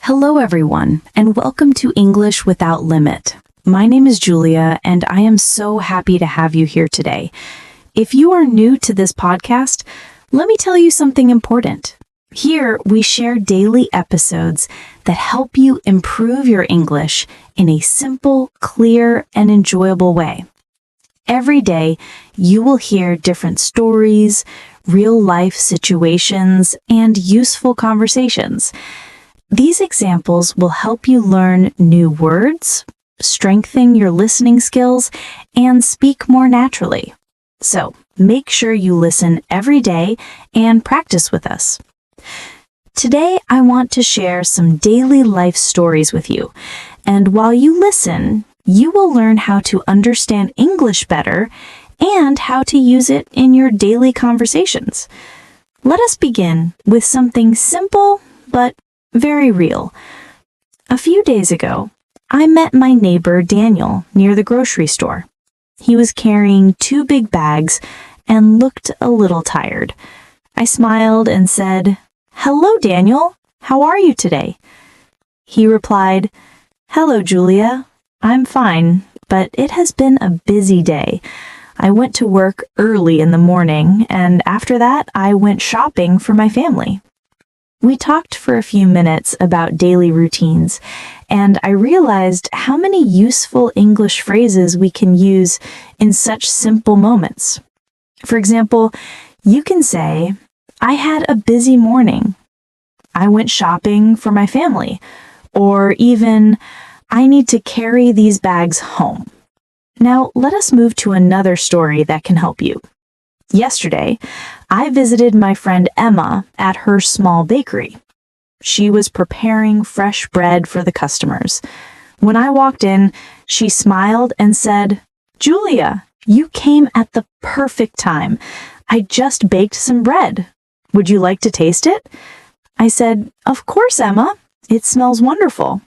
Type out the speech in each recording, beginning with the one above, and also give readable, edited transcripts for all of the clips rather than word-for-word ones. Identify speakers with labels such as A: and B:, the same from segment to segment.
A: Hello, everyone, and welcome to English Without Limit. My name is Julia, and I am so happy to have you here today. If you are new to this podcast, let me tell you something important. Here, we share daily episodes that help you improve your English in a simple, clear, and enjoyable way. Every day, you will hear different stories, real-life situations, and useful conversations. These examples will help you learn new words, strengthen your listening skills, and speak more naturally. So, make sure you listen every day and practice with us. Today, I want to share some daily life stories with you. And while you listen, you will learn how to understand English better and how to use it in your daily conversations. Let us begin with something simple but very real. A few days ago, I met my neighbor Daniel near the grocery store. He was carrying 2 big bags and looked a little tired. I smiled and said, "Hello, Daniel. How are you today?" He replied, "Hello, Julia. I'm fine, but it has been a busy day. I went to work early in the morning, and after that, I went shopping for my family." We talked for a few minutes about daily routines, and I realized how many useful English phrases we can use in such simple moments. For example, you can say, "I had a busy morning," "I went shopping for my family," or even, "I need to carry these bags home." Now, let us move to another story that can help you. Yesterday, I visited my friend Emma at her small bakery. She was preparing fresh bread for the customers. When I walked in, she smiled and said, "Julia, you came at the perfect time. I just baked some bread. Would you like to taste it?" I said, "Of course, Emma. It smells wonderful."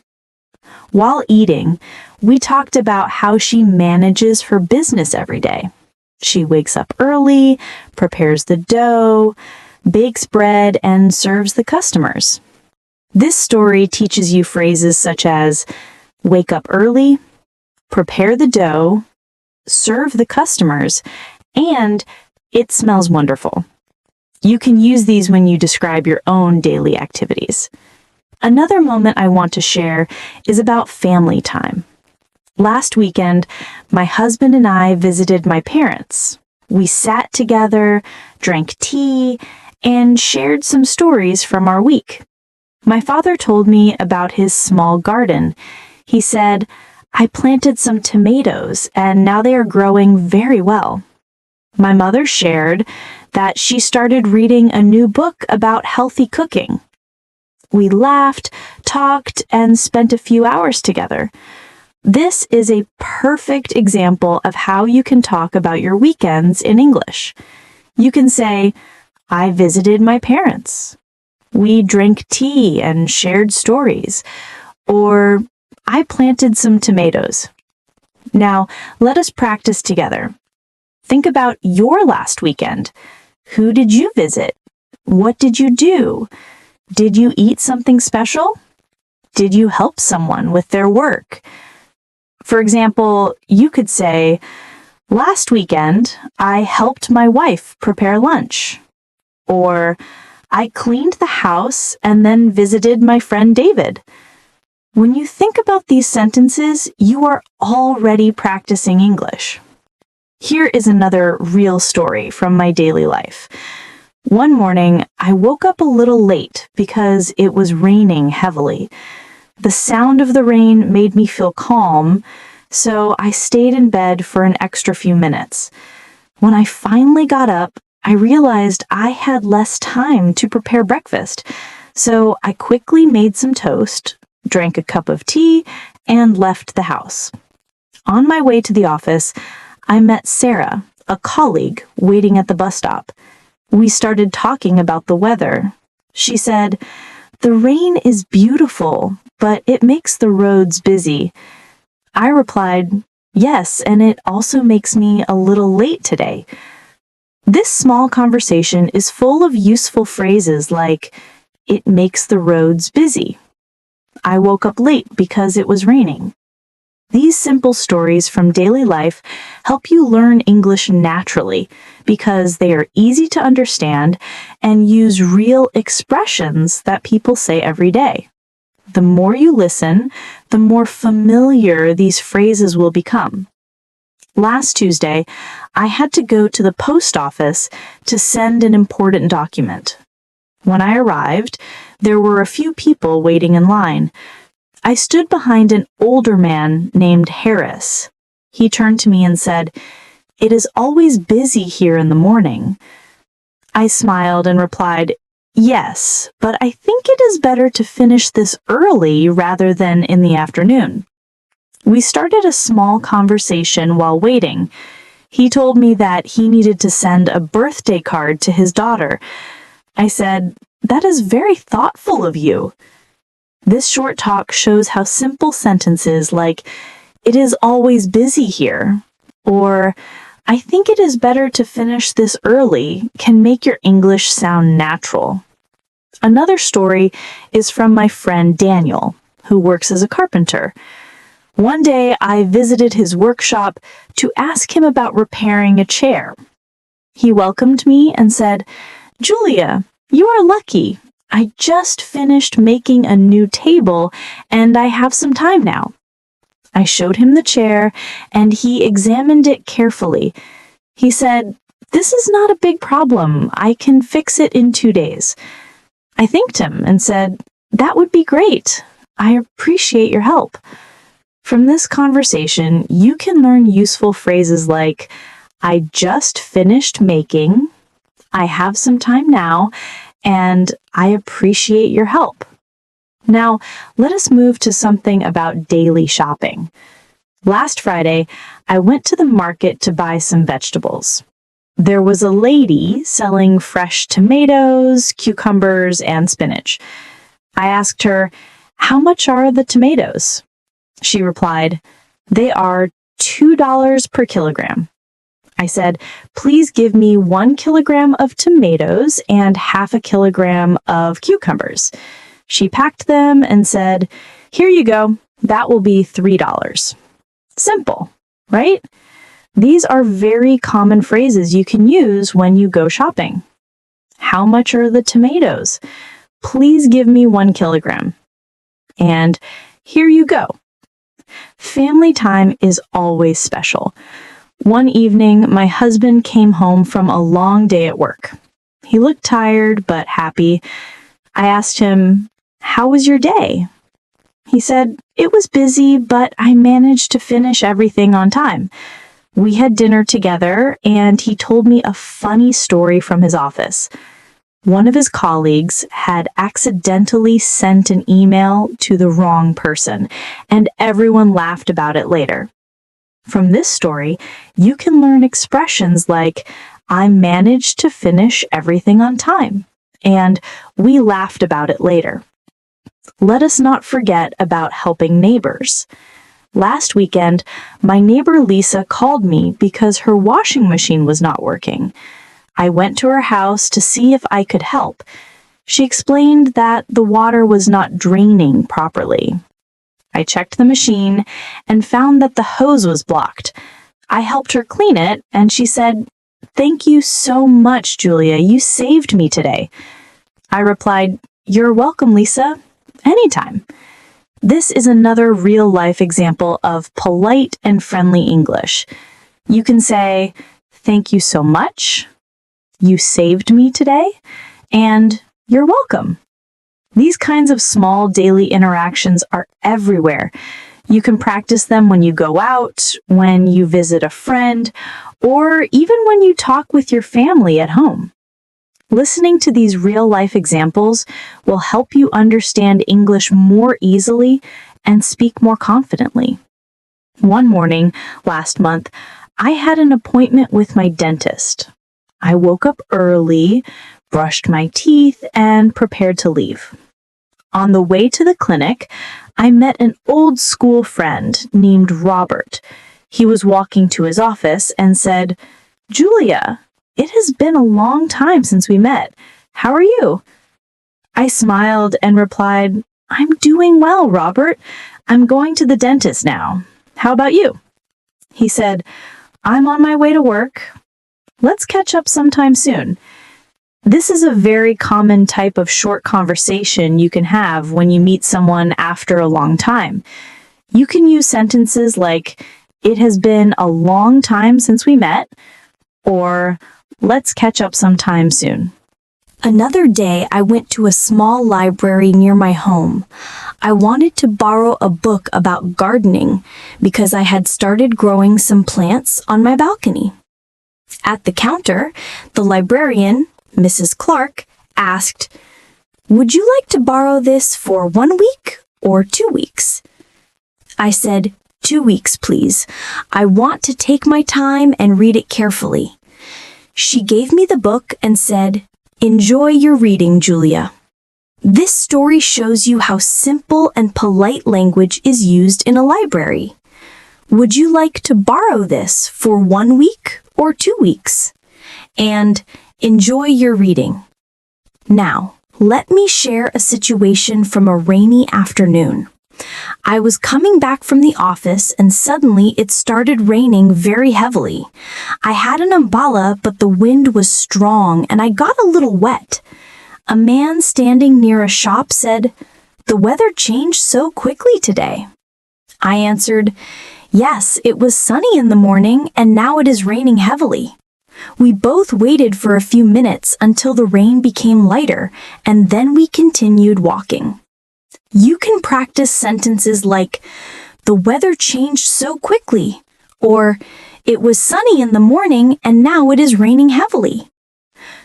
A: While eating, we talked about how she manages her business every day. She wakes up early, prepares the dough, bakes bread, and serves the customers. This story teaches you phrases such as wake up early, prepare the dough, serve the customers, and it smells wonderful. You can use these when you describe your own daily activities. Another moment I want to share is about family time. Last weekend, my husband and I visited my parents. We sat together, drank tea, and shared some stories from our week. My father told me about his small garden. He said, "I planted some tomatoes and now they are growing very well." My mother shared that she started reading a new book about healthy cooking. We laughed, talked, and spent a few hours together. This is a perfect example of how you can talk about your weekends in English. You can say, "I visited my parents." "We drank tea and shared stories." Or, "I planted some tomatoes." Now, let us practice together. Think about your last weekend. Who did you visit? What did you do? Did you eat something special? Did you help someone with their work? For example, you could say, "Last weekend, I helped my wife prepare lunch." Or, "I cleaned the house and then visited my friend David." When you think about these sentences, you are already practicing English. Here is another real story from my daily life. One morning, I woke up a little late because it was raining heavily. The sound of the rain made me feel calm, so I stayed in bed for an extra few minutes. When I finally got up, I realized I had less time to prepare breakfast, so I quickly made some toast, drank a cup of tea, and left the house. On my way to the office, I met Sarah, a colleague, waiting at the bus stop. We started talking about the weather. She said, "The rain is beautiful, but it makes the roads busy." I replied, "Yes, and it also makes me a little late today." This small conversation is full of useful phrases like, "It makes the roads busy." I woke up late because it was raining. These simple stories from daily life help you learn English naturally because they are easy to understand and use real expressions that people say every day. The more you listen, the more familiar these phrases will become. Last Tuesday, I had to go to the post office to send an important document. When I arrived, there were a few people waiting in line. I stood behind an older man named Harris. He turned to me and said, "It is always busy here in the morning." I smiled and replied, "Yes, but I think it is better to finish this early rather than in the afternoon." We started a small conversation while waiting. He told me that he needed to send a birthday card to his daughter. I said, "That is very thoughtful of you." This short talk shows how simple sentences like, "It is always busy here," or "I think it is better to finish this early" can make your English sound natural. Another story is from my friend Daniel, who works as a carpenter. One day I visited his workshop to ask him about repairing a chair. He welcomed me and said, "Julia, you are lucky. I just finished making a new table and I have some time now." I showed him the chair and he examined it carefully. He said, "This is not a big problem. I can fix it in 2 days." I thanked him and said, "That would be great. I appreciate your help." From this conversation, you can learn useful phrases like, "I just finished making," "I have some time now," and "I appreciate your help." Now, let us move to something about daily shopping. Last Friday, I went to the market to buy some vegetables. There was a lady selling fresh tomatoes, cucumbers, and spinach. I asked her, "How much are the tomatoes?" She replied, "They are $2 per kilogram." I said, "Please give me 1 kilogram of tomatoes and half a kilogram of cucumbers." She packed them and said, "Here you go. That will be $3. Simple, right? These are very common phrases you can use when you go shopping. How much are the tomatoes? Please give me 1 kilogram. And here you go. Family time is always special. One evening, my husband came home from a long day at work. He looked tired but happy. I asked him, "How was your day?" He said, "It was busy, but I managed to finish everything on time." We had dinner together, and he told me a funny story from his office. One of his colleagues had accidentally sent an email to the wrong person, and everyone laughed about it later. From this story, you can learn expressions like, "I managed to finish everything on time," and "we laughed about it later." Let us not forget about helping neighbors. Last weekend, my neighbor Lisa called me because her washing machine was not working. I went to her house to see if I could help. She explained that the water was not draining properly. I checked the machine and found that the hose was blocked. I helped her clean it, and she said, "Thank you so much, Julia. You saved me today." I replied, "You're welcome, Lisa. Anytime." This is another real-life example of polite and friendly English. You can say, "Thank you so much," "You saved me today," and "You're welcome." These kinds of small daily interactions are everywhere. You can practice them when you go out, when you visit a friend, or even when you talk with your family at home. Listening to these real-life examples will help you understand English more easily and speak more confidently. One morning last month, I had an appointment with my dentist. I woke up early, brushed my teeth, and prepared to leave. On the way to the clinic, I met an old school friend named Robert. He was walking to his office and said, "Julia, it has been a long time since we met. How are you?" I smiled and replied, I'm doing well, Robert. I'm going to the dentist now. How about you? He said, I'm on my way to work. Let's catch up sometime soon. This is a very common type of short conversation you can have when you meet someone after a long time. You can use sentences like, it has been a long time since we met, or let's catch up sometime soon. Another day, I went to a small library near my home. I wanted to borrow a book about gardening because I had started growing some plants on my balcony. At the counter, the librarian, Mrs. Clark, asked, "Would you like to borrow this for 1 week or 2 weeks?" I said, 2 weeks, please. I want to take my time and read it carefully. She gave me the book and said, "Enjoy your reading, Julia." This story shows you how simple and polite language is used in a library. Would you like to borrow this for 1 week or 2 weeks? And enjoy your reading. Now, let me share a situation from a rainy afternoon. I was coming back from the office and suddenly it started raining very heavily. I had an umbrella, but the wind was strong and I got a little wet. A man standing near a shop said, "The weather changed so quickly today." I answered, "Yes, it was sunny in the morning and now it is raining heavily." We both waited for a few minutes until the rain became lighter and then we continued walking. You can practice sentences like, "The weather changed so quickly," or "It was sunny in the morning and now it is raining heavily."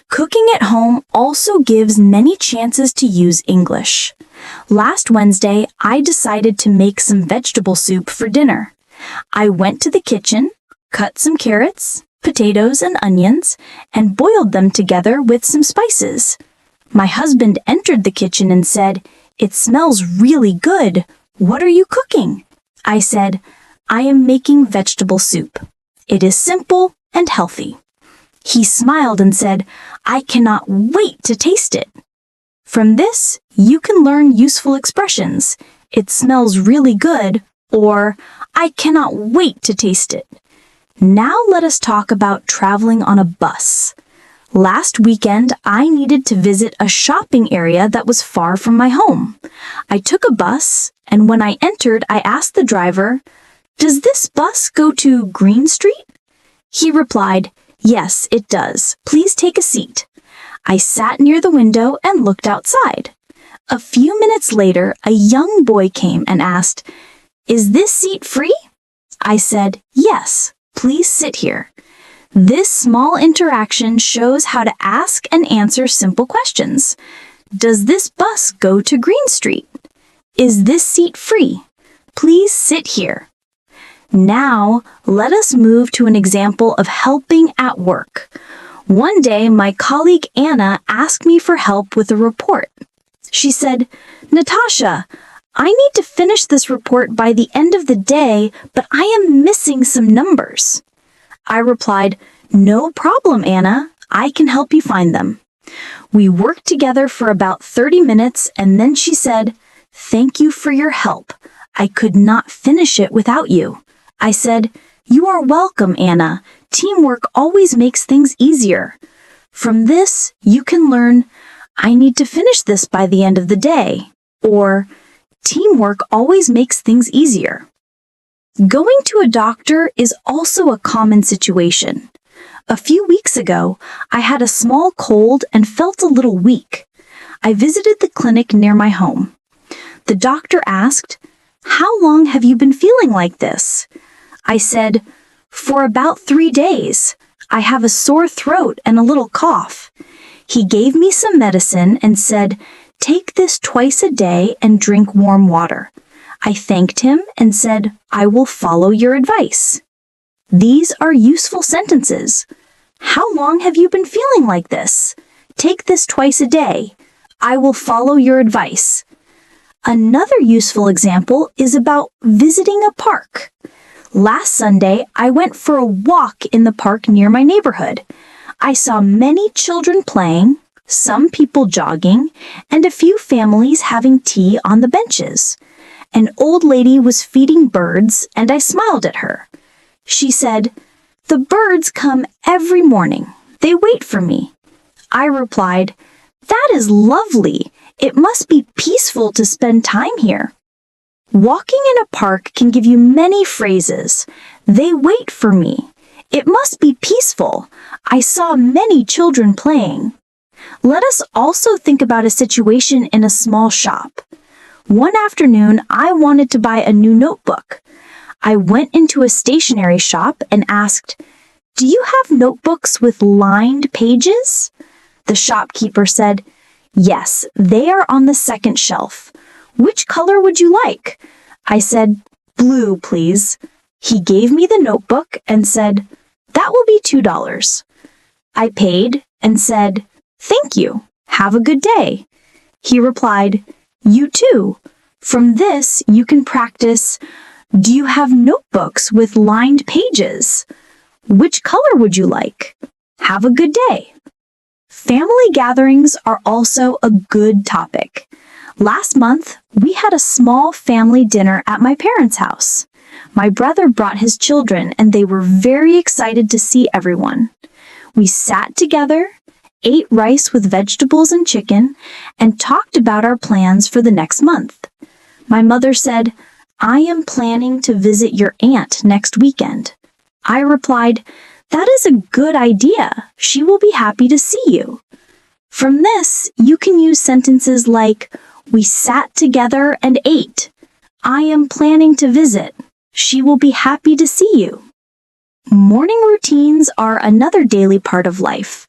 A: Cooking at home also gives many chances to use English. Last Wednesday, I decided to make some vegetable soup for dinner. I went to the kitchen, cut some carrots, potatoes, and onions, and boiled them together with some spices. My husband entered the kitchen and said, "It smells really good. What are you cooking?" I said, "I am making vegetable soup. It is simple and healthy." He smiled and said, "I cannot wait to taste it." From this, you can learn useful expressions. It smells really good, or I cannot wait to taste it. Now let us talk about traveling on a bus. Last weekend, I needed to visit a shopping area that was far from my home. I took a bus, and when I entered, I asked the driver, "Does this bus go to Green Street?" He replied, "Yes, it does. Please take a seat." I sat near the window and looked outside. A few minutes later, a young boy came and asked, "Is this seat free?" I said, "Yes, please sit here." This small interaction shows how to ask and answer simple questions. Does this bus go to Green Street? Is this seat free? Please sit here. Now, let us move to an example of helping at work. One day, my colleague Anna asked me for help with a report. She said, "Natasha, I need to finish this report by the end of the day, but I am missing some numbers." I replied, "No problem, Anna. I can help you find them." We worked together for about 30 minutes and then she said, "Thank you for your help. I could not finish it without you." I said, "You are welcome, Anna. Teamwork always makes things easier." From this, you can learn, "I need to finish this by the end of the day," or "Teamwork always makes things easier." Going to a doctor is also a common situation. A few weeks ago, I had a small cold and felt a little weak. I visited the clinic near my home. The doctor asked, "How long have you been feeling like this?" I said, "For about 3 days. I have a sore throat and a little cough." He gave me some medicine and said, "Take this twice a day and drink warm water." I thanked him and said, "I will follow your advice." These are useful sentences. How long have you been feeling like this? Take this twice a day. I will follow your advice. Another useful example is about visiting a park. Last Sunday, I went for a walk in the park near my neighborhood. I saw many children playing, some people jogging, and a few families having tea on the benches. An old lady was feeding birds, and I smiled at her. She said, "The birds come every morning. They wait for me." I replied, "That is lovely. It must be peaceful to spend time here." Walking in a park can give you many phrases. They wait for me. It must be peaceful. I saw many children playing. Let us also think about a situation in a small shop. One afternoon, I wanted to buy a new notebook. I went into a stationery shop and asked, "Do you have notebooks with lined pages?" The shopkeeper said, "Yes, they are on the second shelf. Which color would you like?" I said, "Blue, please." He gave me the notebook and said, "That will be $2. I paid and said, "Thank you. Have a good day." He replied, "You too. From this, you can practice, do you have notebooks with lined pages? Which color would you like? Have a good day." Family gatherings are also a good topic. Last month, we had a small family dinner at my parents' house. My brother brought his children, and they were very excited to see everyone. We sat together, ate rice with vegetables and chicken, and talked about our plans for the next month. My mother said, "I am planning to visit your aunt next weekend." I replied, "That is a good idea. She will be happy to see you." From this, you can use sentences like, "We sat together and ate." "I am planning to visit." "She will be happy to see you." Morning routines are another daily part of life.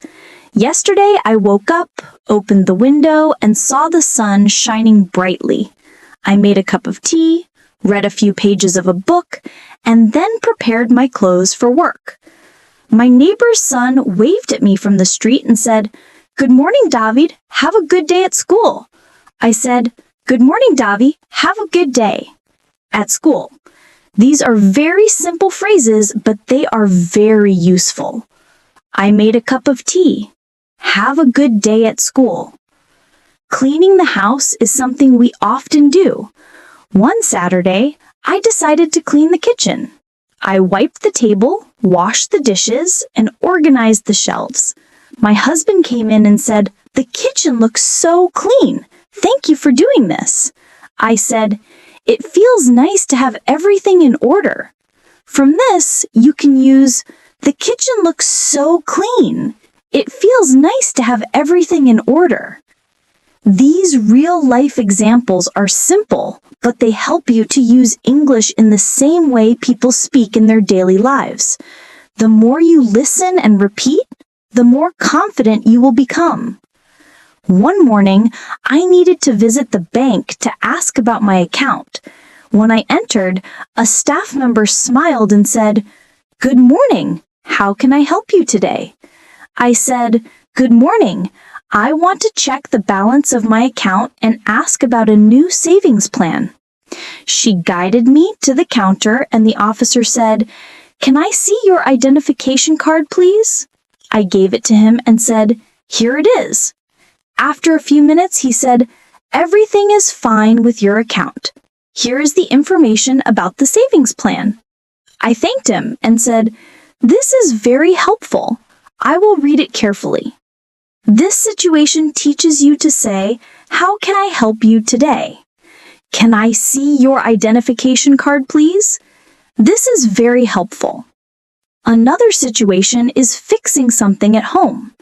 A: Yesterday, I woke up, opened the window, and saw the sun shining brightly. I made a cup of tea, read a few pages of a book, and then prepared my clothes for work. My neighbor's son waved at me from the street and said, "Good morning, David. Have a good day at school." I said, "Good morning, David. Have a good day." At school. These are very simple phrases, but they are very useful. I made a cup of tea. Have a good day at school. Cleaning the house is something we often do. One Saturday, I decided to clean the kitchen. I wiped the table, washed the dishes, and organized the shelves. My husband came in and said, "The kitchen looks so clean. Thank you for doing this." I said, "It feels nice to have everything in order." From this, you can use, "The kitchen looks so clean. It feels nice to have everything in order." These real-life examples are simple, but they help you to use English in the same way people speak in their daily lives. The more you listen and repeat, the more confident you will become. One morning, I needed to visit the bank to ask about my account. When I entered, a staff member smiled and said, "Good morning. How can I help you today?" I said, "Good morning. I want to check the balance of my account and ask about a new savings plan." She guided me to the counter and the officer said, "Can I see your identification card, please?" I gave it to him and said, "Here it is." After a few minutes, he said, "Everything is fine with your account. Here is the information about the savings plan." I thanked him and said, "This is very helpful. I will read it carefully." This situation teaches you to say, "How can I help you today?" "Can I see your identification card, please?" This is very helpful. Another situation is fixing something at home.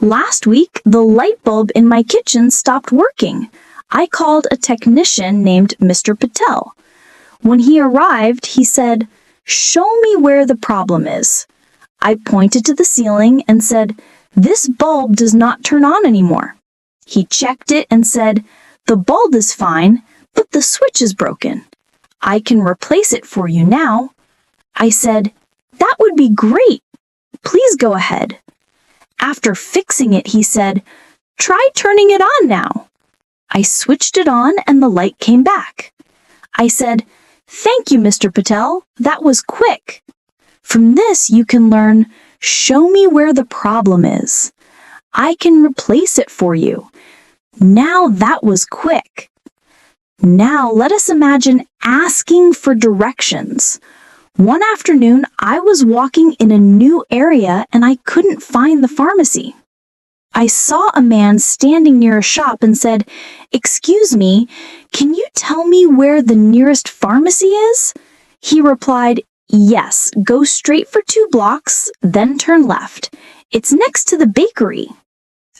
A: Last week, the light bulb in my kitchen stopped working. I called a technician named Mr. Patel. When he arrived, he said, "Show me where the problem is." I pointed to the ceiling and said, "This bulb does not turn on anymore." He checked it and said, "The bulb is fine, but the switch is broken. I can replace it for you now." I said, "That would be great. Please go ahead." After fixing it, he said, "Try turning it on now." I switched it on and the light came back. I said, "Thank you, Mr. Patel. That was quick." From this, you can learn, show me where the problem is. I can replace it for you. Now that was quick. Now let us imagine asking for directions. One afternoon, I was walking in a new area and I couldn't find the pharmacy. I saw a man standing near a shop and said, "Excuse me, can you tell me where the nearest pharmacy is?" He replied, "Yes, go straight for 2 blocks, then turn left. It's next to the bakery."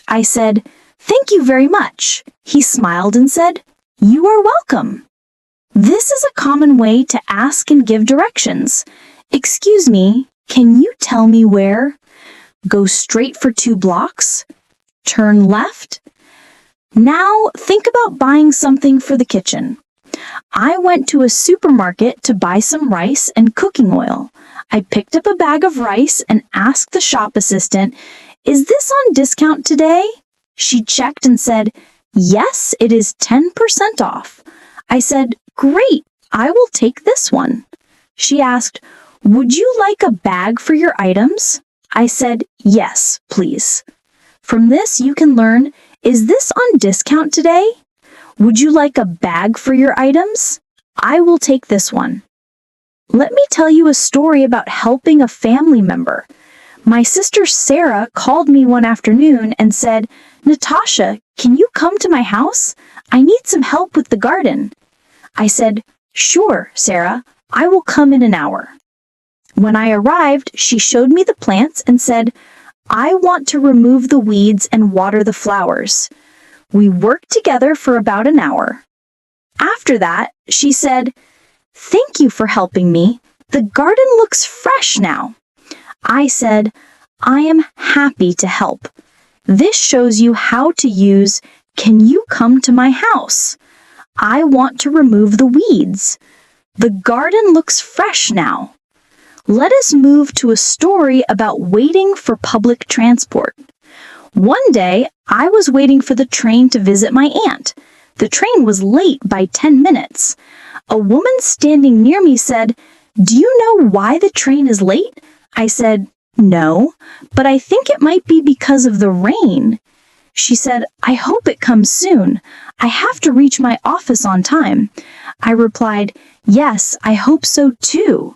A: I said, "Thank you very much." He smiled and said, "You are welcome." This is a common way to ask and give directions. "Excuse me, can you tell me where?" Go straight for 2 blocks. Turn left. Now think about buying something for the kitchen. I went to a supermarket to buy some rice and cooking oil. I picked up a bag of rice and asked the shop assistant, "Is this on discount today?" She checked and said, "Yes, it is 10% off." I said, "Great, I will take this one." She asked, "Would you like a bag for your items?" I said, "Yes, please." From this, you can learn, is this on discount today? Would you like a bag for your items? I will take this one. Let me tell you a story about helping a family member. My sister Sarah called me one afternoon and said, "Natasha, can you come to my house? I need some help with the garden." I said, "Sure, Sarah, I will come in an hour." When I arrived, she showed me the plants and said, "I want to remove the weeds and water the flowers." We worked together for about an hour. After that, she said, "Thank you for helping me. The garden looks fresh now." I said, "I am happy to help." This shows you how to use, "Can you come to my house?" I want to remove the weeds. The garden looks fresh now. Let us move to a story about waiting for public transport. One day, I was waiting for the train to visit my aunt. The train was late by 10 minutes. A woman standing near me said, "Do you know why the train is late?" I said, "No, but I think it might be because of the rain." She said, "I hope it comes soon. I have to reach my office on time." I replied, "Yes, I hope so too."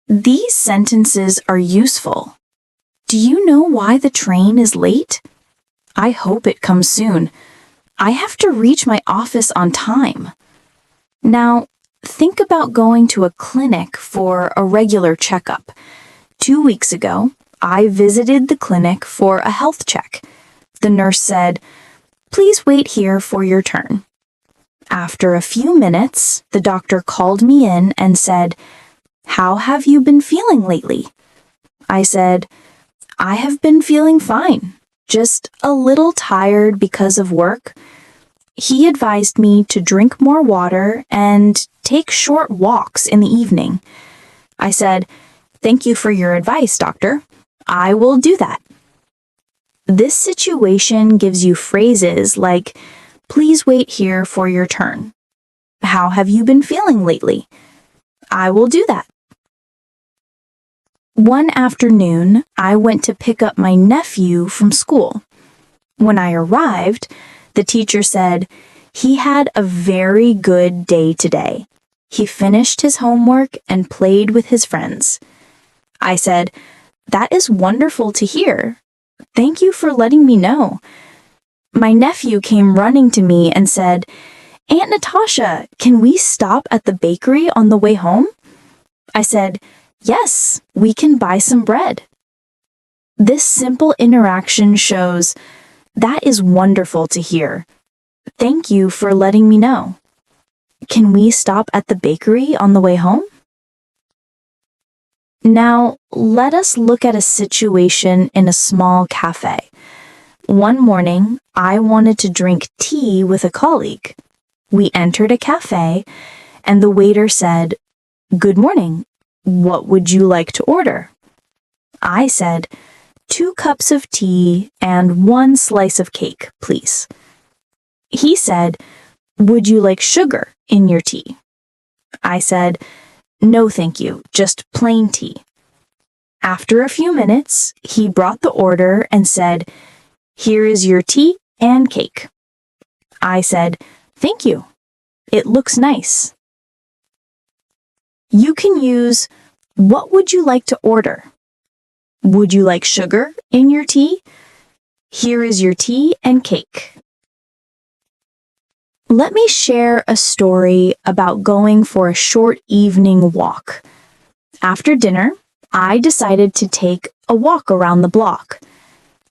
A: These sentences are useful. Do you know why the train is late? I hope it comes soon. I have to reach my office on time. Now, think about going to a clinic for a regular checkup. 2 weeks ago, I visited the clinic for a health check. The nurse said, "Please wait here for your turn." After a few minutes, the doctor called me in and said, "How have you been feeling lately?" I said, "I have been feeling fine, just a little tired because of work." He advised me to drink more water and take short walks in the evening. I said, "Thank you for your advice, doctor. I will do that." This situation gives you phrases like, "Please wait here for your turn." "How have you been feeling lately?" I will do that. One afternoon, I went to pick up my nephew from school. When I arrived, the teacher said, "He had a very good day today. He finished his homework and played with his friends." I said, "That is wonderful to hear. Thank you for letting me know." My nephew came running to me and said, "Aunt Natasha, can we stop at the bakery on the way home?" I said, "Yes, we can buy some bread." This simple interaction shows, "That is wonderful to hear. Thank you for letting me know. Can we stop at the bakery on the way home?" Now, let us look at a situation in a small cafe. One morning, I wanted to drink tea with a colleague. We entered a cafe, and the waiter said, "Good morning. What would you like to order?" I said, 2 cups of tea and 1 slice of cake, please." He said, "Would you like sugar in your tea?" I said, "No, thank you, just plain tea." After a few minutes, he brought the order and said, Here is your tea and cake. I said, thank you. It looks nice. You can use, what would you like to order? Would you like sugar in your tea? Here is your tea and cake. Let me share a story about going for a short evening walk. After dinner, I decided to take a walk around the block.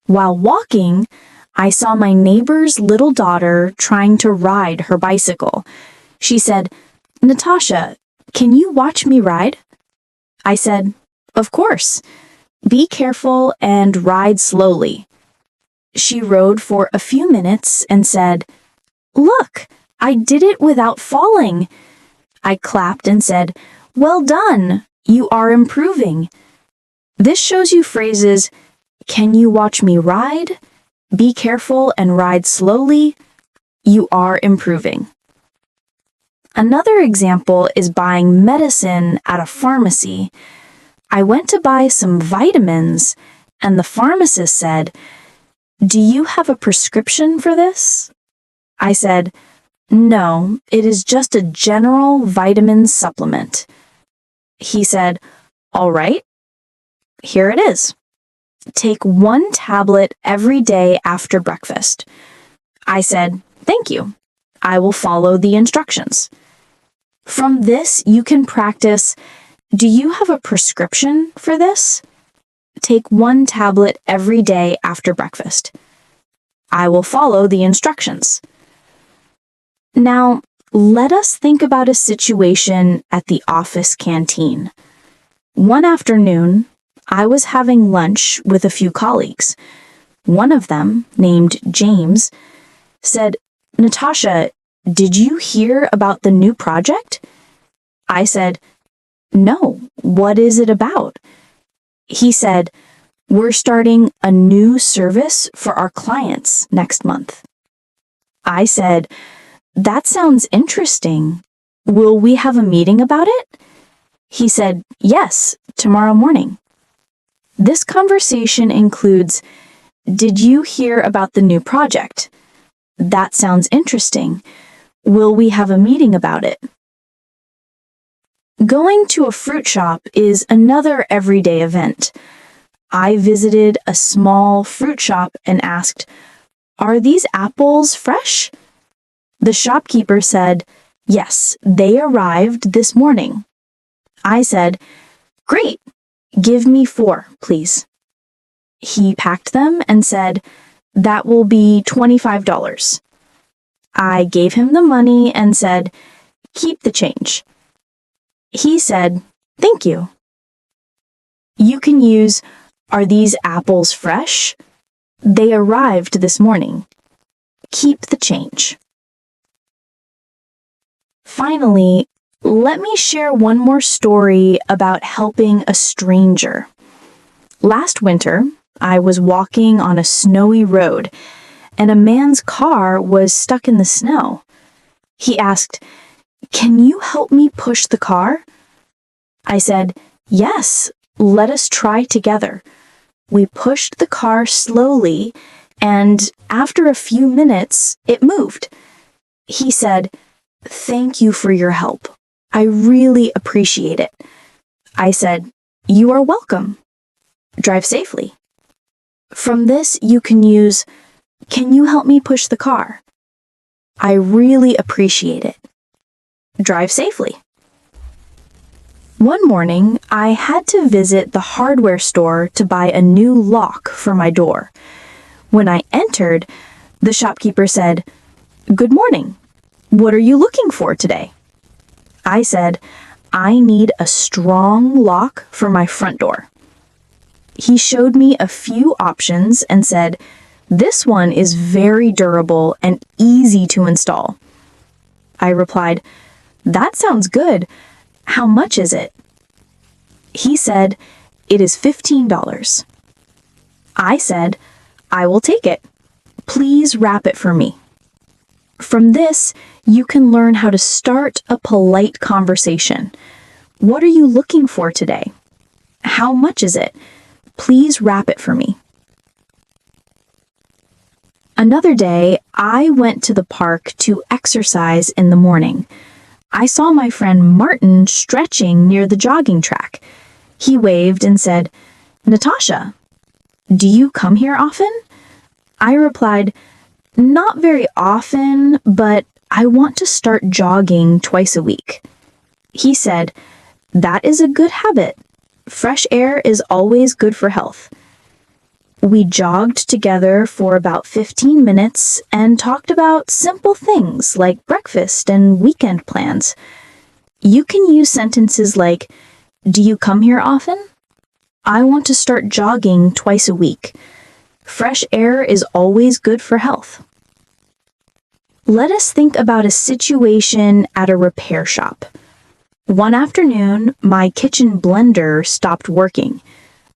A: While walking, I saw my neighbor's little daughter trying to ride her bicycle. She said, Natasha, can you watch me ride? I said, of course. Be careful and ride slowly. She rode for a few minutes and said, look, I did it without falling. I clapped and said, well done, you are improving. This shows you phrases, can you watch me ride? Be careful and ride slowly. You are improving. Another example is buying medicine at a pharmacy. I went to buy some vitamins, and the pharmacist said, do you have a prescription for this? I said, no, it is just a general vitamin supplement. He said, all right, here it is. Take 1 tablet every day after breakfast. I said, thank you. I will follow the instructions. From this, you can practice, do you have a prescription for this? Take 1 tablet every day after breakfast. I will follow the instructions. Now, let us think about a situation at the office canteen. One afternoon, I was having lunch with a few colleagues. One of them, named James, said, Natasha, did you hear about the new project? I said, no, what is it about? He said, we're starting a new service for our clients next month. I said, that sounds interesting. Will we have a meeting about it? He said, yes, tomorrow morning. This conversation includes, did you hear about the new project? That sounds interesting. Will we have a meeting about it? Going to a fruit shop is another everyday event. I visited a small fruit shop and asked, are these apples fresh? The shopkeeper said, yes, they arrived this morning. I said, great, give me 4, please. He packed them and said, that will be $25. I gave him the money and said, keep the change. He said, thank you. You can use, are these apples fresh? They arrived this morning. Keep the change. Finally, let me share one more story about helping a stranger. Last winter, I was walking on a snowy road, and a man's car was stuck in the snow. He asked, can you help me push the car? I said, yes, let us try together. We pushed the car slowly, and after a few minutes, it moved. He said, thank you for your help. I really appreciate it. I said, you are welcome. Drive safely. From this, you can use, can you help me push the car? I really appreciate it. Drive safely. One morning, I had to visit the hardware store to buy a new lock for my door. When I entered, the shopkeeper said, good morning. What are you looking for today? I said, I need a strong lock for my front door. He showed me a few options and said, this one is very durable and easy to install. I replied, that sounds good. How much is it? He said, it is $15. I said, I will take it. Please wrap it for me. From this, you can learn how to start a polite conversation. What are you looking for today? How much is it? Please wrap it for me. Another day, I went to the park to exercise in the morning. I saw my friend Martin stretching near the jogging track. He waved and said, "Natasha, do you come here often?" I replied, "Not very often, but I want to start jogging twice a week." He said, "That is a good habit. Fresh air is always good for health." We jogged together for about 15 minutes and talked about simple things like breakfast and weekend plans. You can use sentences like, "Do you come here often?" "I want to start jogging twice a week." Fresh air is always good for health. Let us think about a situation at a repair shop. One afternoon, my kitchen blender stopped working.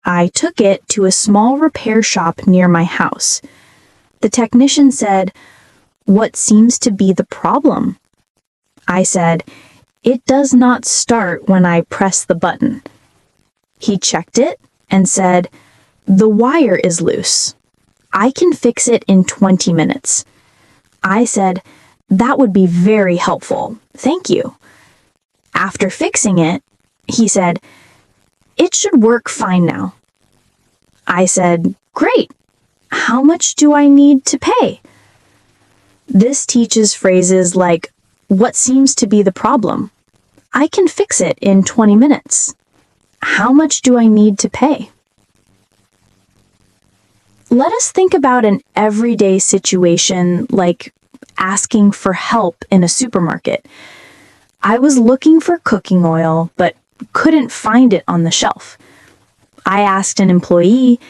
A: I took it to a small repair shop near my house. The technician said, "What seems to be the problem?" I said, "It does not start when I press the button." He checked it and said, "The wire is loose. I can fix it in 20 minutes. I said, "That would be very helpful. Thank you." After fixing it, he said, "It should work fine now." I said, "Great. How much do I need to pay?" This teaches phrases like, "What seems to be the problem?" "I can fix it in 20 minutes." "How much do I need to pay?" Let us think about an everyday situation like asking for help in a supermarket. I was looking for cooking oil, but couldn't find it on the shelf. I asked an employee,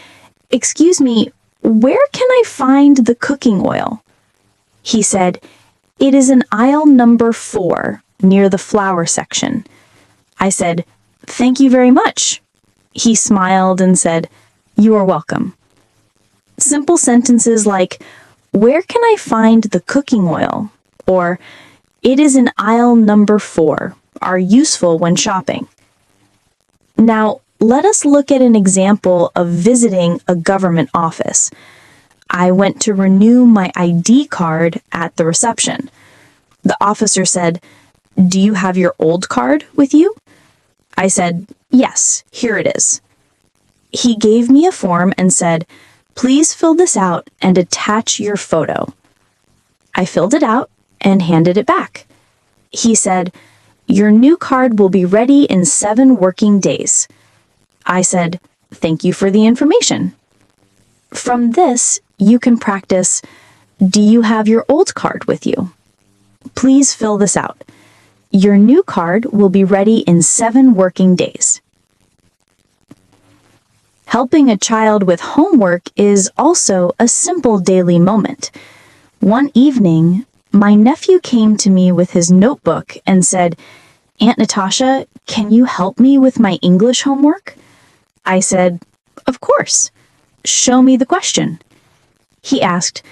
A: "Excuse me, where can I find the cooking oil?" He said, "It is in aisle number 4, near the flour section." I said, "Thank you very much." He smiled and said, "You are welcome." Simple sentences like, "Where can I find the cooking oil?" or "It is in aisle number 4" are useful when shopping. Now, let us look at an example of visiting a government office. I went to renew my ID card at the reception. The officer said, "Do you have your old card with you?" I said, "Yes, here it is." He gave me a form and said, "Please fill this out and attach your photo." I filled it out and handed it back. He said, "Your new card will be ready in 7 working days." I said, "Thank you for the information." From this, you can practice, "Do you have your old card with you?" Please fill this out. Your new card will be ready in 7 working days. Helping a child with homework is also a simple daily moment. One evening, my nephew came to me with his notebook and said, "Aunt Natasha, can you help me with my English homework?" I said, "Of course. Show me the question." He asked,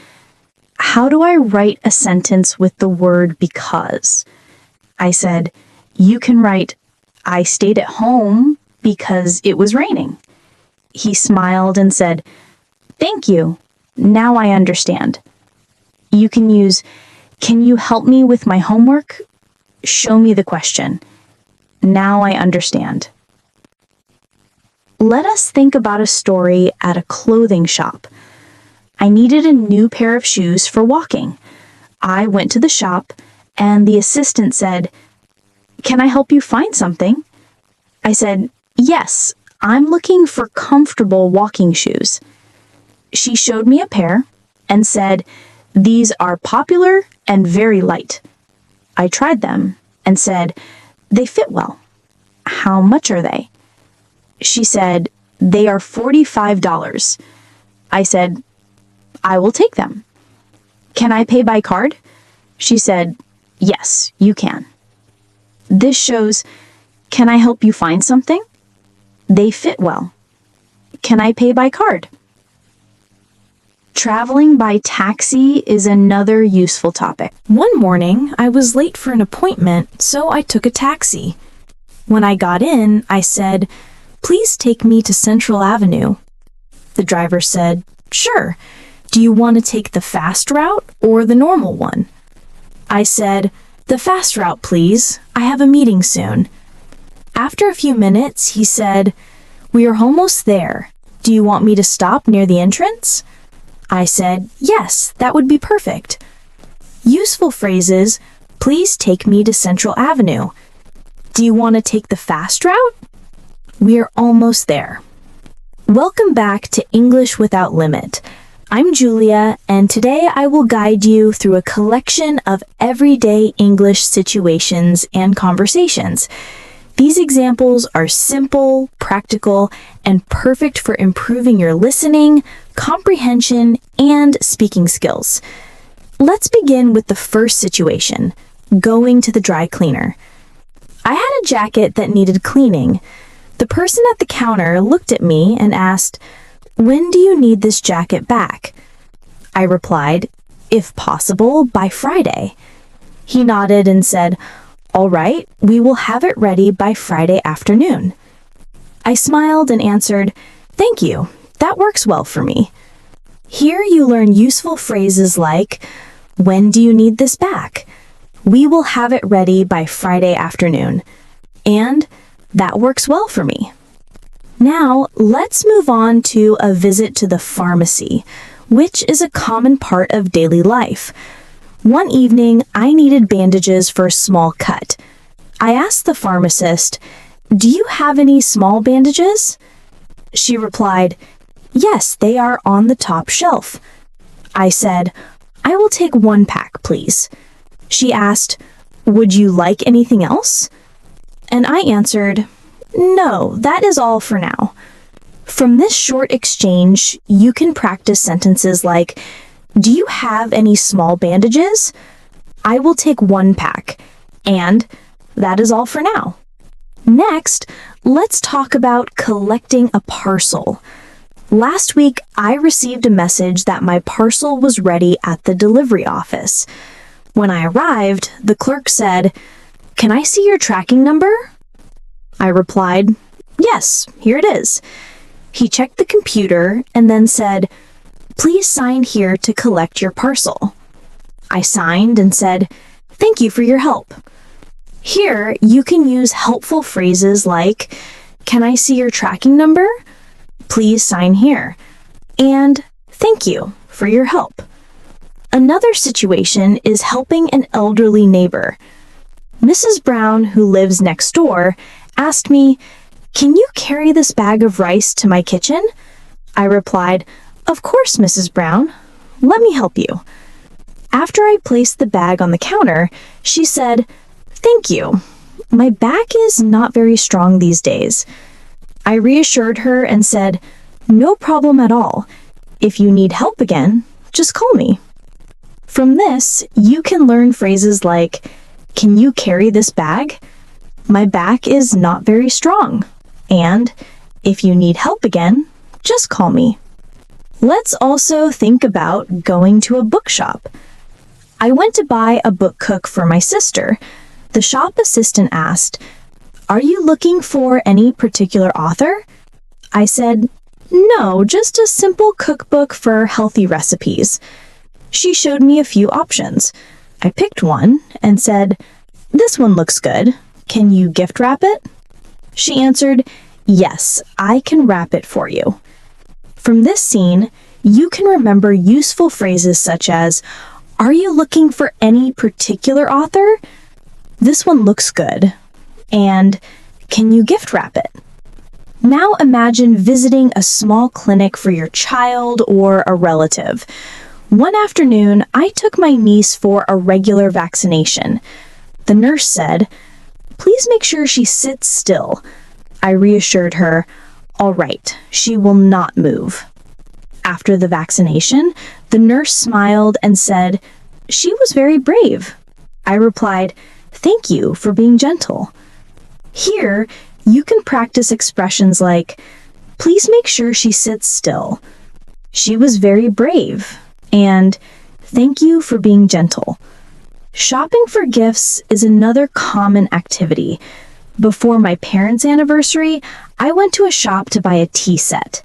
A: "How do I write a sentence with the word because?" I said, "You can write, 'I stayed at home because it was raining.'" He smiled and said, "Thank you. Now I understand." You can use, "Can you help me with my homework?" "Show me the question." "Now I understand." Let us think about a story at a clothing shop. I needed a new pair of shoes for walking. I went to the shop and the assistant said, "Can I help you find something?" I said, "Yes, I'm looking for comfortable walking shoes." She showed me a pair and said, "These are popular and very light." I tried them and said, "They fit well. How much are they?" She said, "They are $45. I said, "I will take them." "Can I pay by card?" She said, "Yes, you can." This shows, "Can I help you find something?" They fit well. Can I pay by card? Traveling by taxi is another useful topic. One morning, I was late for an appointment, so I took a taxi. When I got in, I said, "Please take me to Central Avenue." The driver said, "Sure. Do you want to take the fast route or the normal one? I said, the fast route, please. I have a meeting soon. After a few minutes, he said, we are almost there. Do you want me to stop near the entrance? I said, yes, that would be perfect. Useful phrases, please take me to Central Avenue. Do you want to take the fast route? We are almost there. Welcome back to English Without Limit. I'm Julia, and today I will guide you through a collection of everyday English situations and conversations. These examples are simple, practical, and perfect for improving your listening, comprehension, and speaking skills. Let's begin with the first situation, going to the dry cleaner. I had a jacket that needed cleaning. The person at the counter looked at me and asked, when do you need this jacket back? I replied, if possible, by Friday. He nodded and said, all right, we will have it ready by Friday afternoon. I smiled and answered, thank you, that works well for me. Here you learn useful phrases like, when do you need this back? We will have it ready by Friday afternoon. And that works well for me. Now, let's move on to a visit to the pharmacy, which is a common part of daily life. One evening, I needed bandages for a small cut. I asked the pharmacist, do you have any small bandages? She replied, yes, they are on the top shelf. I said, I will take 1 pack, please. She asked, would you like anything else? And I answered, no, that is all for now. From this short exchange, you can practice sentences like, do you have any small bandages? I will take 1 pack. And that is all for now. Next, let's talk about collecting a parcel. Last week, I received a message that my parcel was ready at the delivery office. When I arrived, the clerk said, can I see your tracking number? I replied, yes, here it is. He checked the computer and then said, please sign here to collect your parcel. I signed and said, thank you for your help. Here, you can use helpful phrases like, can I see your tracking number? Please sign here. And thank you for your help. Another situation is helping an elderly neighbor. Mrs. Brown, who lives next door, asked me, can you carry this bag of rice to my kitchen? I replied, of course, Mrs. Brown. Let me help you. After I placed the bag on the counter, she said, thank you. My back is not very strong these days. I reassured her and said, no problem at all. If you need help again, just call me. From this, you can learn phrases like, can you carry this bag? My back is not very strong. And if you need help again, just call me. Let's also think about going to a bookshop. I went to buy a book cook for my sister. The shop assistant asked, are you looking for any particular author? I said, no, just a simple cookbook for healthy recipes. She showed me a few options. I picked one and said, this one looks good. Can you gift wrap it? She answered, yes, I can wrap it for you. From this scene, you can remember useful phrases such as, are you looking for any particular author? This one looks good. And can you gift wrap it? Now imagine visiting a small clinic for your child or a relative. One afternoon, I took my niece for a regular vaccination. The nurse said, please make sure she sits still. I reassured her, all right, she will not move. After the vaccination, the nurse smiled and said, she was very brave. I replied, thank you for being gentle. Here, you can practice expressions like, please make sure she sits still. She was very brave. And thank you for being gentle. Shopping for gifts is another common activity. Before my parents' anniversary, I went to a shop to buy a tea set.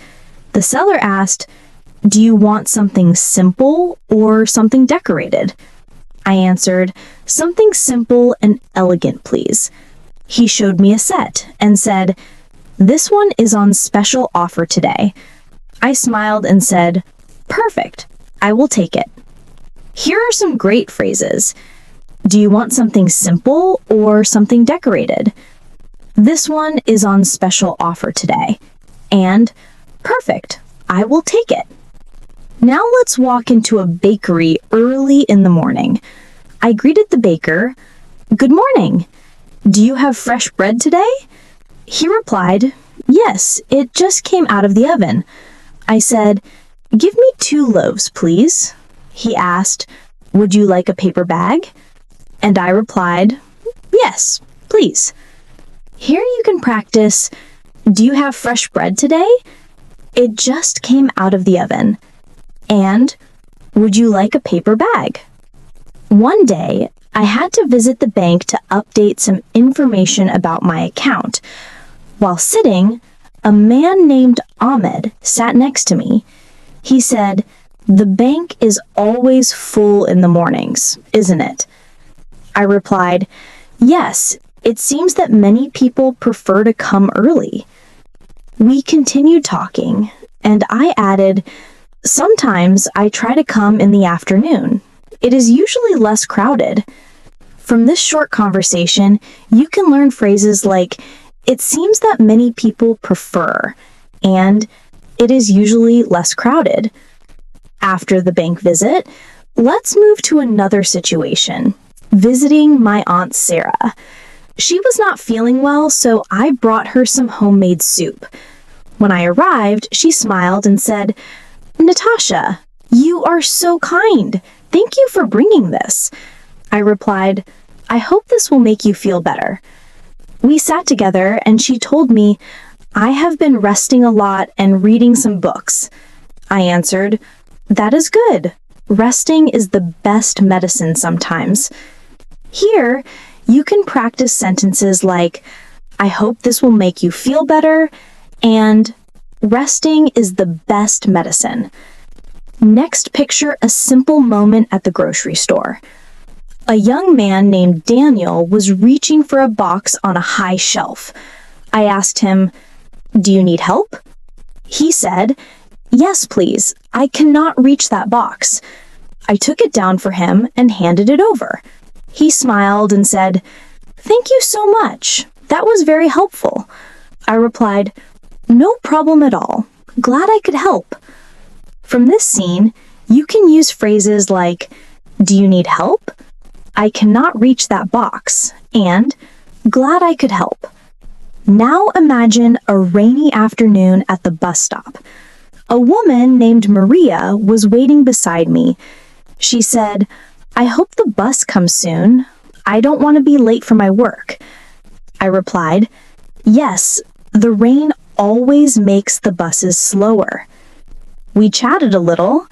A: The seller asked, Do you want something simple or something decorated? I answered, something simple and elegant, please. He showed me a set and said, this one is on special offer today. I smiled and said, perfect, I will take it. Here are some great phrases. Do you want something simple or something decorated? This one is on special offer today. And, perfect, I will take it. Now let's walk into a bakery early in the morning. I greeted the baker. Good morning. Do you have fresh bread today? He replied, yes, it just came out of the oven. I said, give me 2 loaves, please. He asked, would you like a paper bag? And I replied, yes, please. Here you can practice, do you have fresh bread today? It just came out of the oven. And, would you like a paper bag? One day, I had to visit the bank to update some information about my account. While sitting, a man named Ahmed sat next to me. He said, the bank is always full in the mornings, isn't it? I replied, yes, it seems that many people prefer to come early. We continued talking, and I added, sometimes I try to come in the afternoon. It is usually less crowded. From this short conversation, you can learn phrases like, it seems that many people prefer, and it is usually less crowded. After the bank visit, let's move to another situation, visiting my Aunt Sarah. She was not feeling well, so I brought her some homemade soup. When I arrived, she smiled and said, Natasha, you are so kind. Thank you for bringing this. I replied, I hope this will make you feel better. We sat together and she told me, I have been resting a lot and reading some books. I answered, that is good. Resting is the best medicine sometimes. Here, you can practice sentences like, I hope this will make you feel better, and resting is the best medicine. Next, picture a simple moment at the grocery store. A young man named Daniel was reaching for a box on a high shelf. I asked him, do you need help? He said, yes, please. I cannot reach that box. I took it down for him and handed it over. He smiled and said, thank you so much. That was very helpful. I replied, no problem at all. Glad I could help. From this scene, you can use phrases like, do you need help? I cannot reach that box, and glad I could help. Now imagine a rainy afternoon at the bus stop. A woman named Maria was waiting beside me. She said, I hope the bus comes soon. I don't want to be late for my work. I replied, yes, the rain always makes the buses slower. We chatted a little.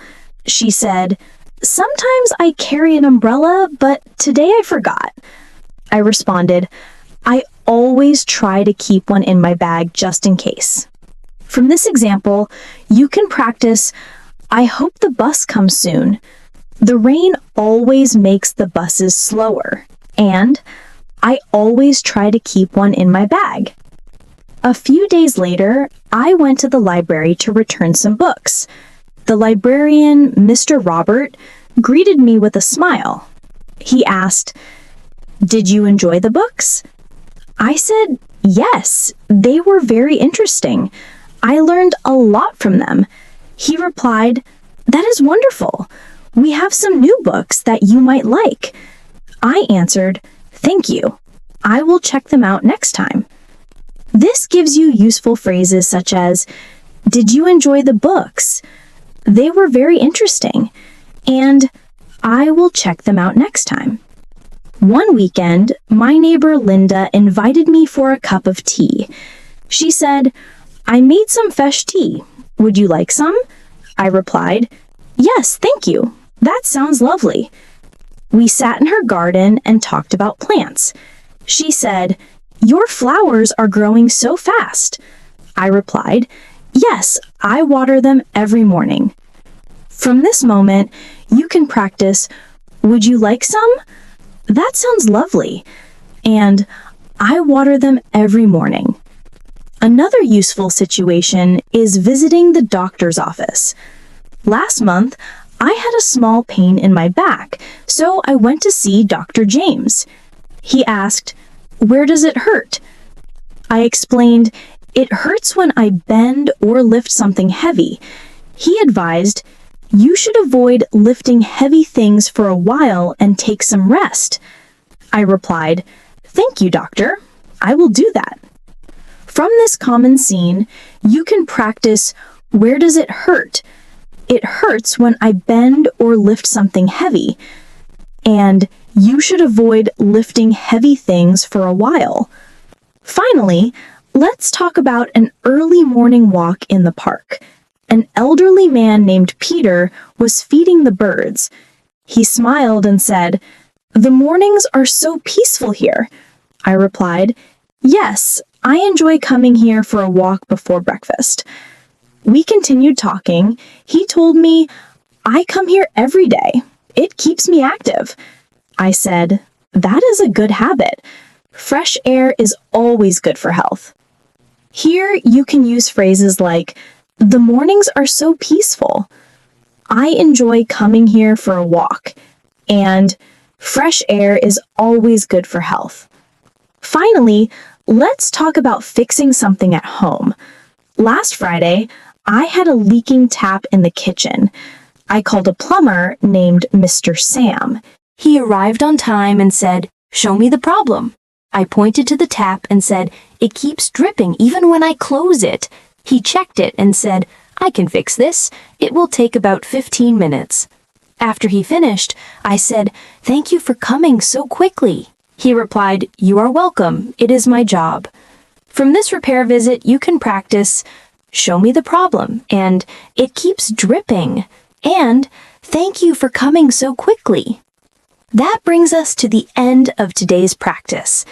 A: She said, sometimes I carry an umbrella, but today I forgot. I responded, I always try to keep one in my bag just in case. From this example, you can practice, I hope the bus comes soon. The rain always makes the buses slower, and I always try to keep one in my bag. A few days later, I went to the library to return some books. The librarian, Mr. Robert, greeted me with a smile. He asked, did you enjoy the books? I said, yes, they were very interesting. I learned a lot from them. He replied, that is wonderful. We have some new books that you might like. I answered, thank you. I will check them out next time. This gives you useful phrases such as, did you enjoy the books? They were very interesting. And I will check them out next time. One weekend, my neighbor Linda invited me for a cup of tea. She said, I made some fresh tea. Would you like some? I replied, yes, thank you. That sounds lovely. We sat in her garden and talked about plants. She said, your flowers are growing so fast. I replied, yes, I water them every morning. From this moment, you can practice, "Would you like some? That sounds lovely." And "I water them every morning." Another useful situation is visiting the doctor's office. Last month, I had a small pain in my back, so I went to see Dr. James. He asked, "Where does it hurt?" I explained, "It hurts when I bend or lift something heavy." He advised, "You should avoid lifting heavy things for a while and take some rest." I replied, "Thank you, doctor. I will do that." From this common scene, you can practice, "Where does it hurt?" "It hurts when I bend or lift something heavy." And "You should avoid lifting heavy things for a while." Finally, let's talk about an early morning walk in the park. An elderly man named Peter was feeding the birds. He smiled and said, "The mornings are so peaceful here." I replied, "Yes, I enjoy coming here for a walk before breakfast." We continued talking. He told me, "I come here every day. It keeps me active." I said, "That is a good habit. Fresh air is always good for health." Here you can use phrases like, "The mornings are so peaceful." "I enjoy coming here for a walk." And "Fresh air is always good for health." Finally, let's talk about fixing something at home. Last Friday, I had a leaking tap in the kitchen. I called a plumber named Mr. Sam. He arrived on time and said, "Show me the problem." I pointed to the tap and said, "It keeps dripping even when I close it." He checked it and said, "I can fix this. It will take about 15 minutes. After he finished, I said, "Thank you for coming so quickly." He replied, "You are welcome. It is my job." From this repair visit, you can practice, "Show me the problem," and "It keeps dripping," and "Thank you for coming so quickly." That brings us to the end of today's practice.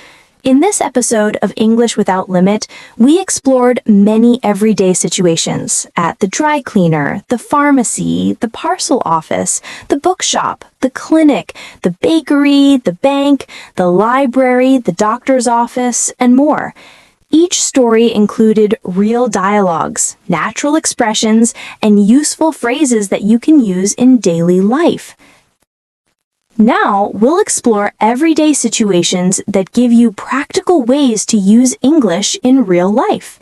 A: In this episode of English Without Limit, we explored many everyday situations at the dry cleaner, the pharmacy, the parcel office, the bookshop, the clinic, the bakery, the bank, the library, the doctor's office, and more. Each story included real dialogues, natural expressions, and useful phrases that you can use in daily life. Now, we'll explore everyday situations that give you practical ways to use English in real life.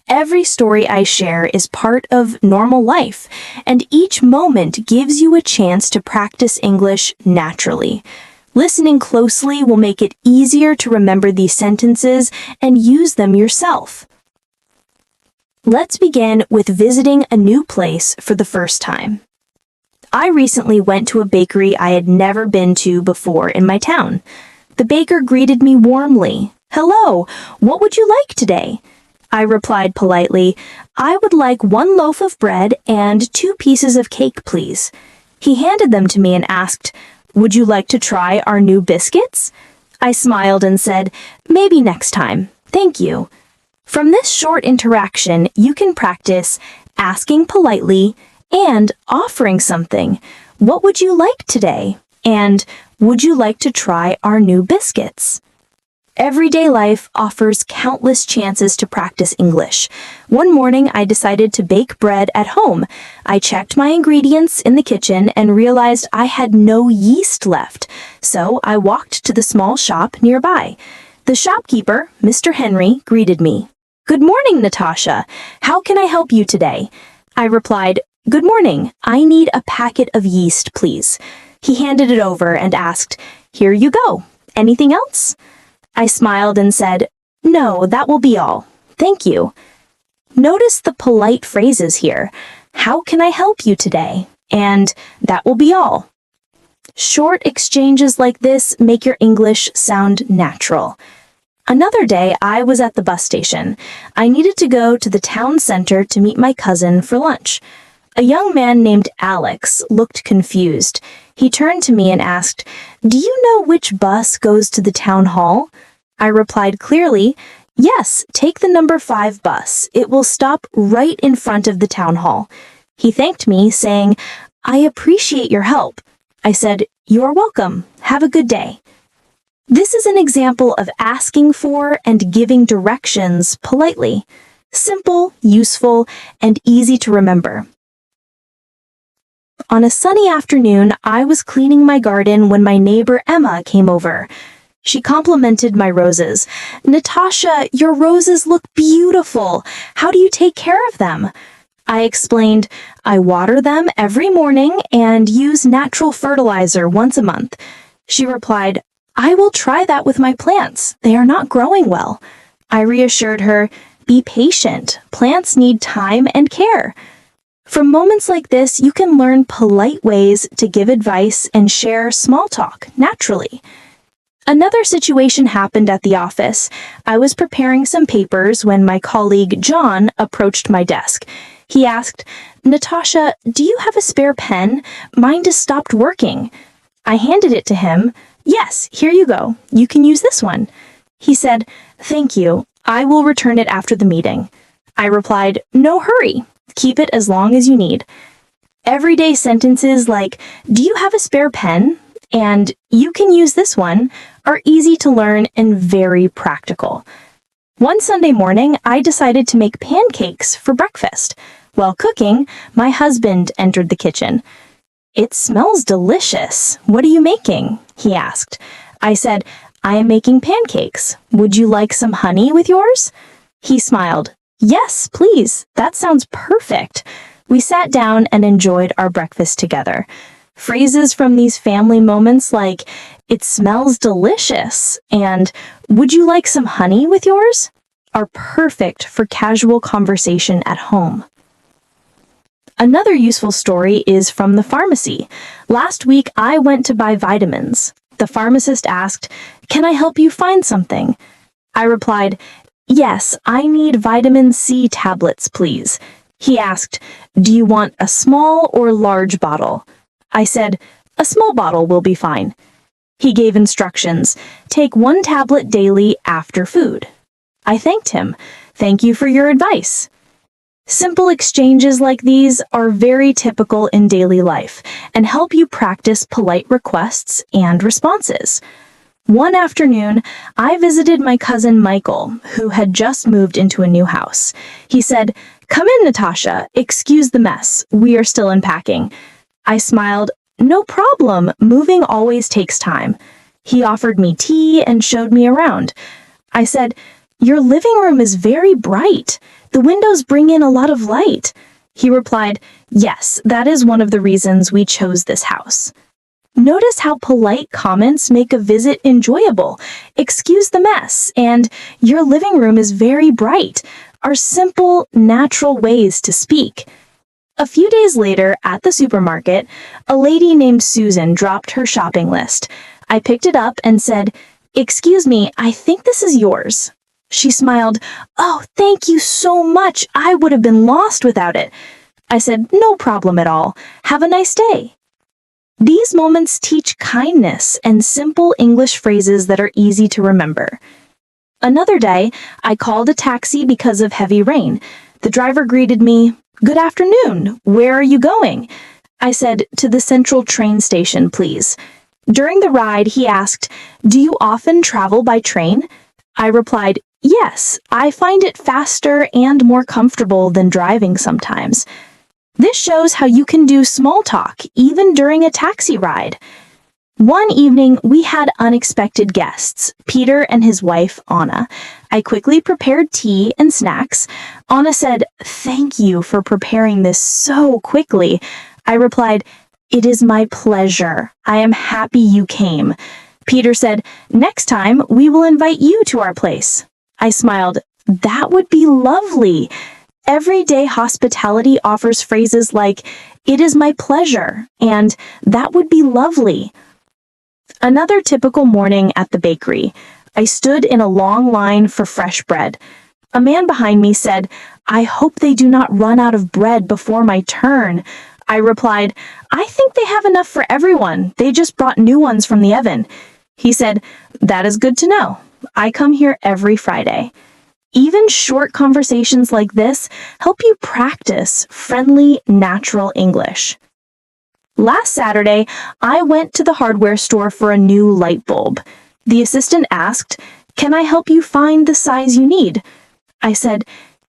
A: Every story I share is part of normal life, and each moment gives you a chance to practice English naturally. Listening closely will make it easier to remember these sentences and use them yourself. Let's begin with visiting a new place for the first time. I recently went to a bakery I had never been to before in my town. The baker greeted me warmly. "Hello, what would you like today?" I replied politely, "I would like 1 loaf of bread and 2 pieces of cake, please." He handed them to me and asked, "Would you like to try our new biscuits?" I smiled and said, "Maybe next time. Thank you." From this short interaction, you can practice asking politely and offering something. "What would you like today?" And "Would you like to try our new biscuits?" Everyday life offers countless chances to practice English. One morning, I decided to bake bread at home. I checked my ingredients in the kitchen and realized I had no yeast left, so I walked to the small shop nearby. The shopkeeper, Mr. Henry, greeted me. "Good morning, Natasha. How can I help you today?" I replied, "Good morning. I need a packet of yeast, please." He handed it over and asked, "Here you go. Anything else?" I smiled and said, "No, that will be all. Thank you." Notice the polite phrases here. "How can I help you today?" And "That will be all." Short exchanges like this make your English sound natural. Another day, I was at the bus station. I needed to go to the town center to meet my cousin for lunch. A young man named Alex looked confused. He turned to me and asked, "Do you know which bus goes to the town hall?" I replied clearly, "Yes, take the number 5 bus. It will stop right in front of the town hall." He thanked me, saying, "I appreciate your help." I said, "You're welcome. Have a good day." This is an example of asking for and giving directions politely. Simple, useful, and easy to remember. On a sunny afternoon, I was cleaning my garden when my neighbor Emma came over. She complimented my roses. "Natasha, your roses look beautiful. How do you take care of them?" I explained, "I water them every morning and use natural fertilizer once a month." She replied, "I will try that with my plants. They are not growing well." I reassured her, "Be patient. Plants need time and care." From moments like this, you can learn polite ways to give advice and share small talk naturally. Another situation happened at the office. I was preparing some papers when my colleague John approached my desk. He asked, "Natasha, do you have a spare pen? Mine just stopped working." I handed it to him. "Yes, here you go. You can use this one." He said, "Thank you. I will return it after the meeting." I replied, "No hurry. Keep it as long as you need." Everyday sentences like, "Do you have a spare pen?" and "You can use this one" are easy to learn and very practical. One Sunday morning, I decided to make pancakes for breakfast. While cooking, my husband entered the kitchen. "It smells delicious. What are you making?" he asked. I said, "I am making pancakes. Would you like some honey with yours?" He smiled. "Yes, please. That sounds perfect." We sat down and enjoyed our breakfast together. Phrases from these family moments like, "It smells delicious," and "Would you like some honey with yours?" are perfect for casual conversation at home. Another useful story is from the pharmacy. Last week, I went to buy vitamins. The pharmacist asked, "Can I help you find something?" I replied, "Yes, I need vitamin C tablets, please." He asked, "Do you want a small or large bottle?" I said, "A small bottle will be fine." He gave instructions. "Take 1 tablet daily after food." I thanked him. "Thank you for your advice." Simple exchanges like these are very typical in daily life and help you practice polite requests and responses. One afternoon, I visited my cousin Michael, who had just moved into a new house. He said, "Come in, Natasha. Excuse the mess. We are still unpacking." I smiled. "No problem. Moving always takes time." He offered me tea and showed me around. I said, "Your living room is very bright. The windows bring in a lot of light." He replied, "Yes, that is one of the reasons we chose this house." Notice how polite comments make a visit enjoyable. "Excuse the mess" and "Your living room is very bright" are simple, natural ways to speak. A few days later, at the supermarket, a lady named Susan dropped her shopping list. I picked it up and said, "Excuse me, I think this is yours." She smiled. "Oh, thank you so much. I would have been lost without it." I said, "No problem at all. Have a nice day." These moments teach kindness and simple English phrases that are easy to remember. Another day, I called a taxi because of heavy rain. The driver greeted me, "Good afternoon. Where are you going?" I said, "To the central train station, please." During the ride, he asked, "Do you often travel by train?" I replied, "Yes, I find it faster and more comfortable than driving sometimes." This shows how you can do small talk even during a taxi ride. One evening, we had unexpected guests, Peter and his wife, Anna. I quickly prepared tea and snacks. Anna said, "Thank you for preparing this so quickly." I replied, "It is my pleasure. I am happy you came." Peter said, "Next time, we will invite you to our place." I smiled. "That would be lovely." Everyday hospitality offers phrases like, "It is my pleasure," and "That would be lovely." Another typical morning at the bakery. I stood in a long line for fresh bread. A man behind me said, "I hope they do not run out of bread before my turn." I replied, "I think they have enough for everyone. They just brought new ones from the oven." He said, "That is good to know. I come here every Friday." Even short conversations like this help you practice friendly, natural English. Last Saturday, I went to the hardware store for a new light bulb. The assistant asked, "Can I help you find the size you need?" I said,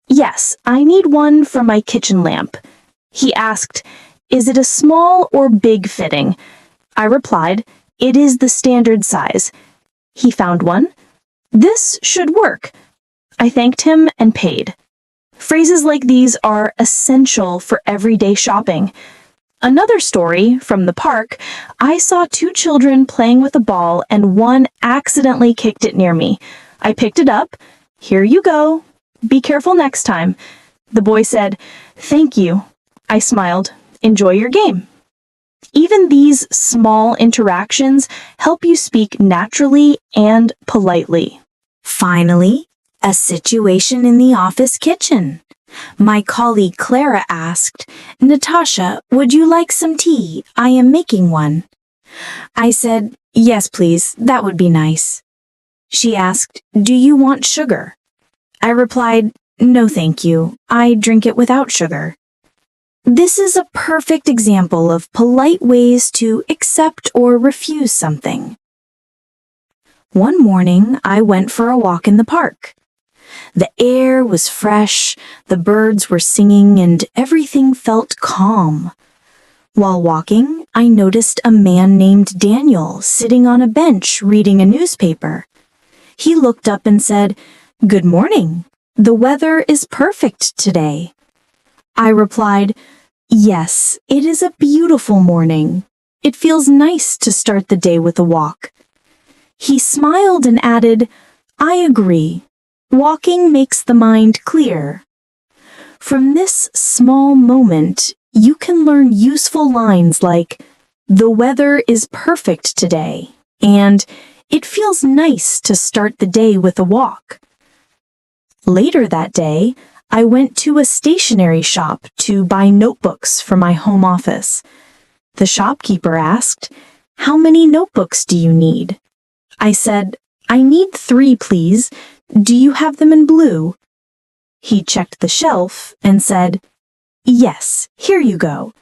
A: "Yes, I need one for my kitchen lamp." He asked, "Is it a small or big fitting?" I replied, "It is the standard size." He found one. "This should work." I thanked him and paid. Phrases like these are essential for everyday shopping. Another story from the park, I saw two children playing with a ball and one accidentally kicked it near me. I picked it up. "Here you go. Be careful next time." The boy said, "Thank you." I smiled. "Enjoy your game." Even these small interactions help you speak naturally and politely.
B: Finally, a situation in the office kitchen. My colleague Clara asked, "Natasha, would you like some tea? I am making one." I said, "Yes, please, that would be nice." She asked, "Do you want sugar?" I replied, "No, thank you. I drink it without sugar." This is a perfect example of polite ways to accept or refuse something. One morning, I went for a walk in the park. The air was fresh, the birds were singing, and everything felt calm. While walking, I noticed a man named Daniel sitting on a bench reading a newspaper. He looked up and said, "Good morning. The weather is perfect today." I replied, "Yes, it is a beautiful morning. It feels nice to start the day with a walk." He smiled and added, "I agree. Walking makes the mind clear." From this small moment, you can learn useful lines like, "The weather is perfect today," and "It feels nice to start the day with a walk." Later that day, I went to a stationery shop to buy notebooks for my home office. The shopkeeper asked, "How many notebooks do you need?" I said, "I need 3, please. Do you have them in blue?" He checked the shelf and said, "Yes, here you go."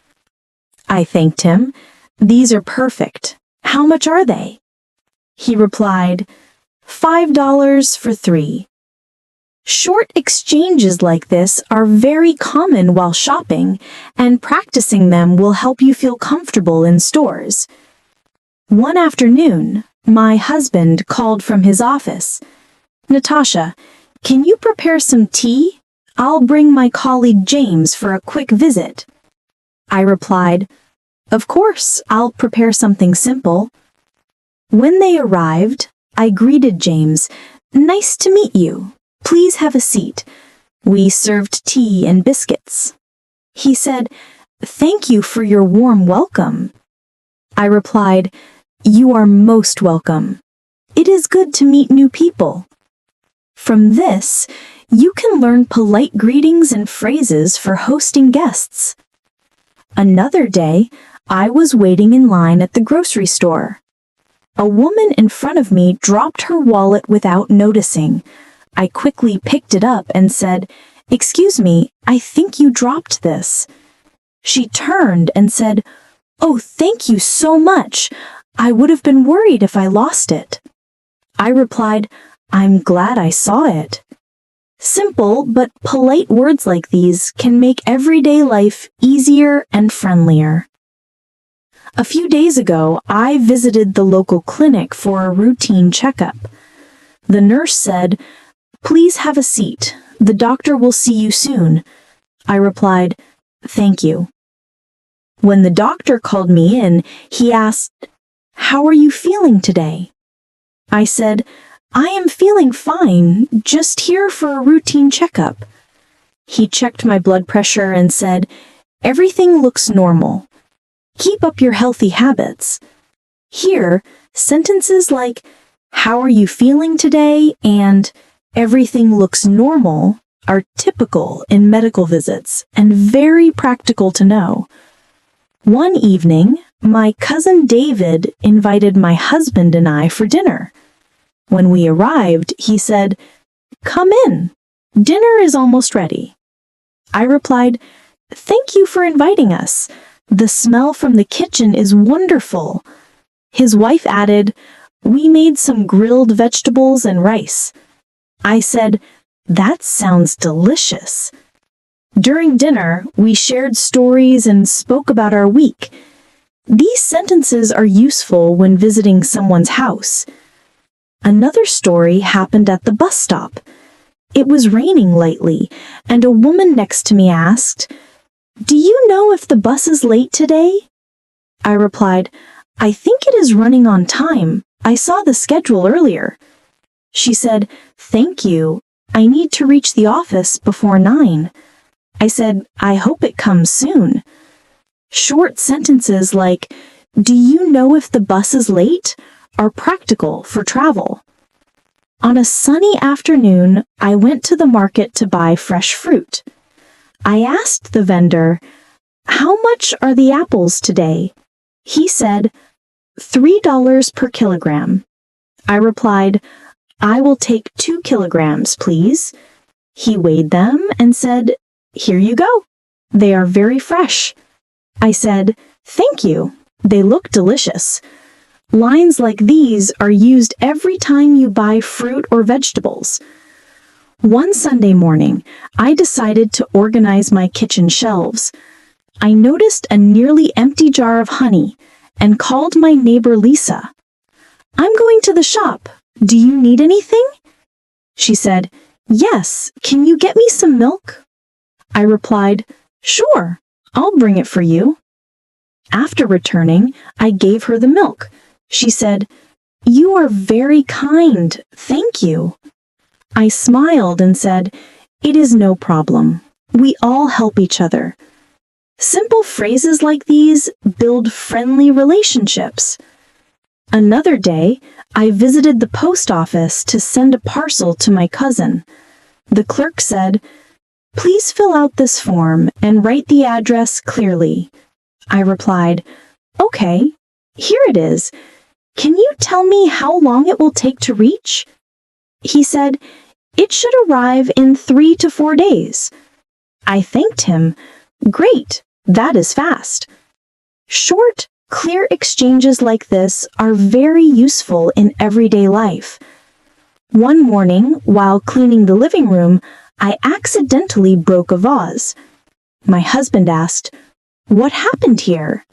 B: I thanked him. "These are perfect. How much are they?" He replied, $5 for 3. Short exchanges like this are very common while shopping, and practicing them will help you feel comfortable in stores. One afternoon, my husband called from his office. "Natasha, can you prepare some tea? I'll bring my colleague James for a quick visit." I replied, "Of course, I'll prepare something simple." When they arrived, I greeted James. "Nice to meet you. Please have a seat." We served tea and biscuits. He said, "Thank you for your warm welcome." I replied, "You are most welcome. It is good to meet new people." From this, you can learn polite greetings and phrases for hosting guests. Another day, I was waiting in line at the grocery store. A woman in front of me dropped her wallet without noticing. I quickly picked it up and said, "Excuse me, I think you dropped this." She turned and said, "Oh, thank you so much. I would have been worried if I lost it." I replied, "I'm glad I saw it." Simple but polite words like these can make everyday life easier and friendlier. A few days ago, I visited the local clinic for a routine checkup. The nurse said, "Please have a seat. The doctor will see you soon." I replied, "Thank you." When the doctor called me in, he asked, "How are you feeling today?" I said, "I am feeling fine, just here for a routine checkup." He checked my blood pressure and said, "Everything looks normal. Keep up your healthy habits." Here, sentences like, "How are you feeling today?" and "Everything looks normal" are typical in medical visits and very practical to know. One evening, my cousin David invited my husband and I for dinner. When we arrived, he said, "Come in. Dinner is almost ready." I replied, "Thank you for inviting us.
A: "The smell from the kitchen is wonderful." His wife added, "We made some grilled vegetables and rice." I said, "That sounds delicious." During dinner, we shared stories and spoke about our week. These sentences are useful when visiting someone's house. Another story happened at the bus stop. It was raining lately, and a woman next to me asked, "Do you know if the bus is late today?" I replied, "I think it is running on time. I saw the schedule earlier." She said, "Thank you. I need to reach the office before 9. I said, "I hope it comes soon." Short sentences like, "Do you know if the bus is late?" are practical for travel. On a sunny afternoon, I went to the market to buy fresh fruit. I asked the vendor, "How much are the apples today?" He said, $3 per kilogram. I replied, "I will take 2 kilograms, please." He weighed them and said, "Here you go. They are very fresh." I said, "Thank you. They look delicious." Lines like these are used every time you buy fruit or vegetables. One Sunday morning, I decided to organize my kitchen shelves. I noticed a nearly empty jar of honey and called my neighbor Lisa. "I'm going to the shop. Do you need anything?" She said, "Yes, can you get me some milk?" I replied, "Sure, I'll bring it for you." After returning, I gave her the milk. She said, "You are very kind, thank you." I smiled and said, "It is no problem. We all help each other." Simple phrases like these build friendly relationships. Another day, I visited the post office to send a parcel to my cousin. The clerk said, "Please fill out this form and write the address clearly." I replied, "Okay, here it is. Can you tell me how long it will take to reach?" He said, "It should arrive in 3 to 4 days. I thanked him. "Great, that is fast." Short, clear exchanges like this are very useful in everyday life. One morning, while cleaning the living room, I accidentally broke a vase. My husband asked, "What happened here?"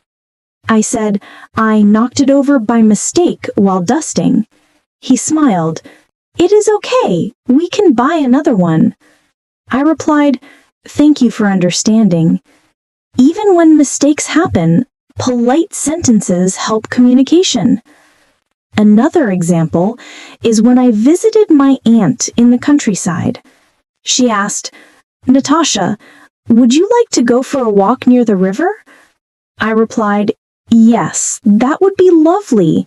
A: I said, "I knocked it over by mistake while dusting." He smiled. "It is okay. We can buy another one." I replied, "Thank you for understanding." Even when mistakes happen, polite sentences help communication. Another example is when I visited my aunt in the countryside. She asked, "Natasha, would you like to go for a walk near the river?" I replied, "Yes, that would be lovely."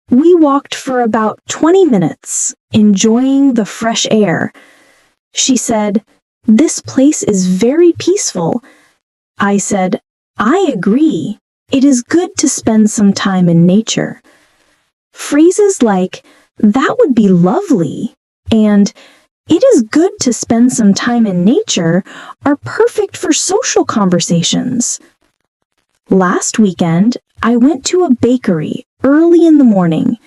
A: We walked for about 20 minutes, enjoying the fresh air. She said, "This place is very peaceful." I said, "I agree. It is good to spend some time in nature." Phrases like, "That would be lovely," and "It is good to spend some time in nature" are perfect for social conversations. Last weekend, I went to a bakery early in the morning.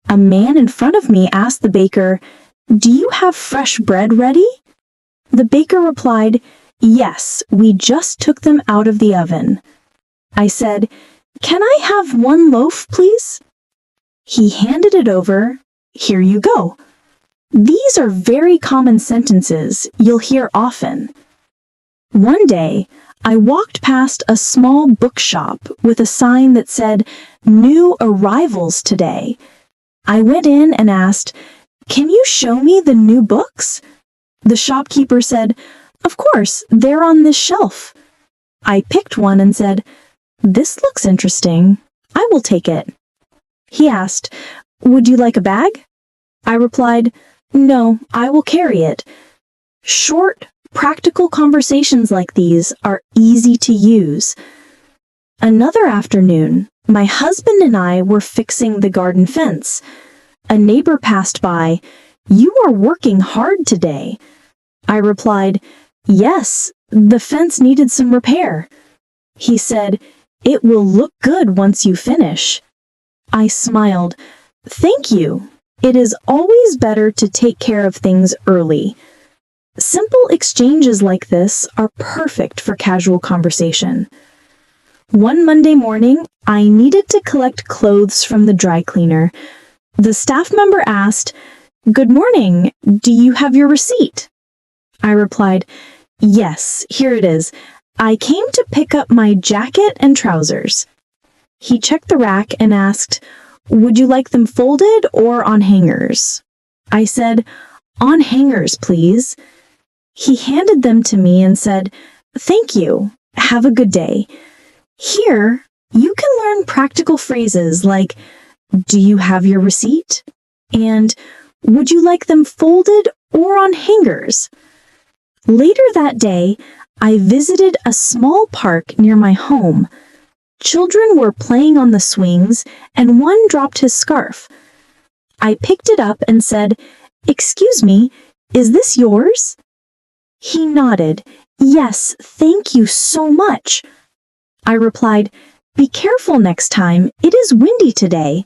A: A man in front of me asked the baker, "Do you have fresh bread ready?" The baker replied, "Yes, we just took them out of the oven." I said, "Can I have 1 loaf, please?" He handed it over. "Here you go." These are very common sentences you'll hear often. One day, I walked past a small bookshop with a sign that said, "New arrivals today." I went in and asked, "Can you show me the new books?" The shopkeeper said, "Of course, they're on this shelf." I picked one and said, "This looks interesting. I will take it." He asked, "Would you like a bag?" I replied, "No, I will carry it." Short, practical conversations like these are easy to use. Another afternoon, my husband and I were fixing the garden fence. A neighbor passed by. "You are working hard today." I replied, "Yes, the fence needed some repair." He said, It will look good once you finish. I smiled. Thank you. It is always better to take care of things early. Simple exchanges like this are perfect for casual conversation. One Monday morning, I needed to collect clothes from the dry cleaner. The staff member asked, "Good morning, do you have your receipt?" I replied, "Yes, here it is. I came to pick up my jacket and trousers." He checked the rack and asked, "Would you like them folded or on hangers?" I said, "On hangers, please." He handed them to me and said, "Thank you. Have a good day." Here, you can learn practical phrases like, "Do you have your receipt?" and "Would you like them folded or on hangers?" Later that day, I visited a small park near my home. Children were playing on the swings, and one dropped his scarf. I picked it up and said, "Excuse me, is this yours?" He nodded. "Yes, thank you so much." I replied, "Be careful next time. It is windy today."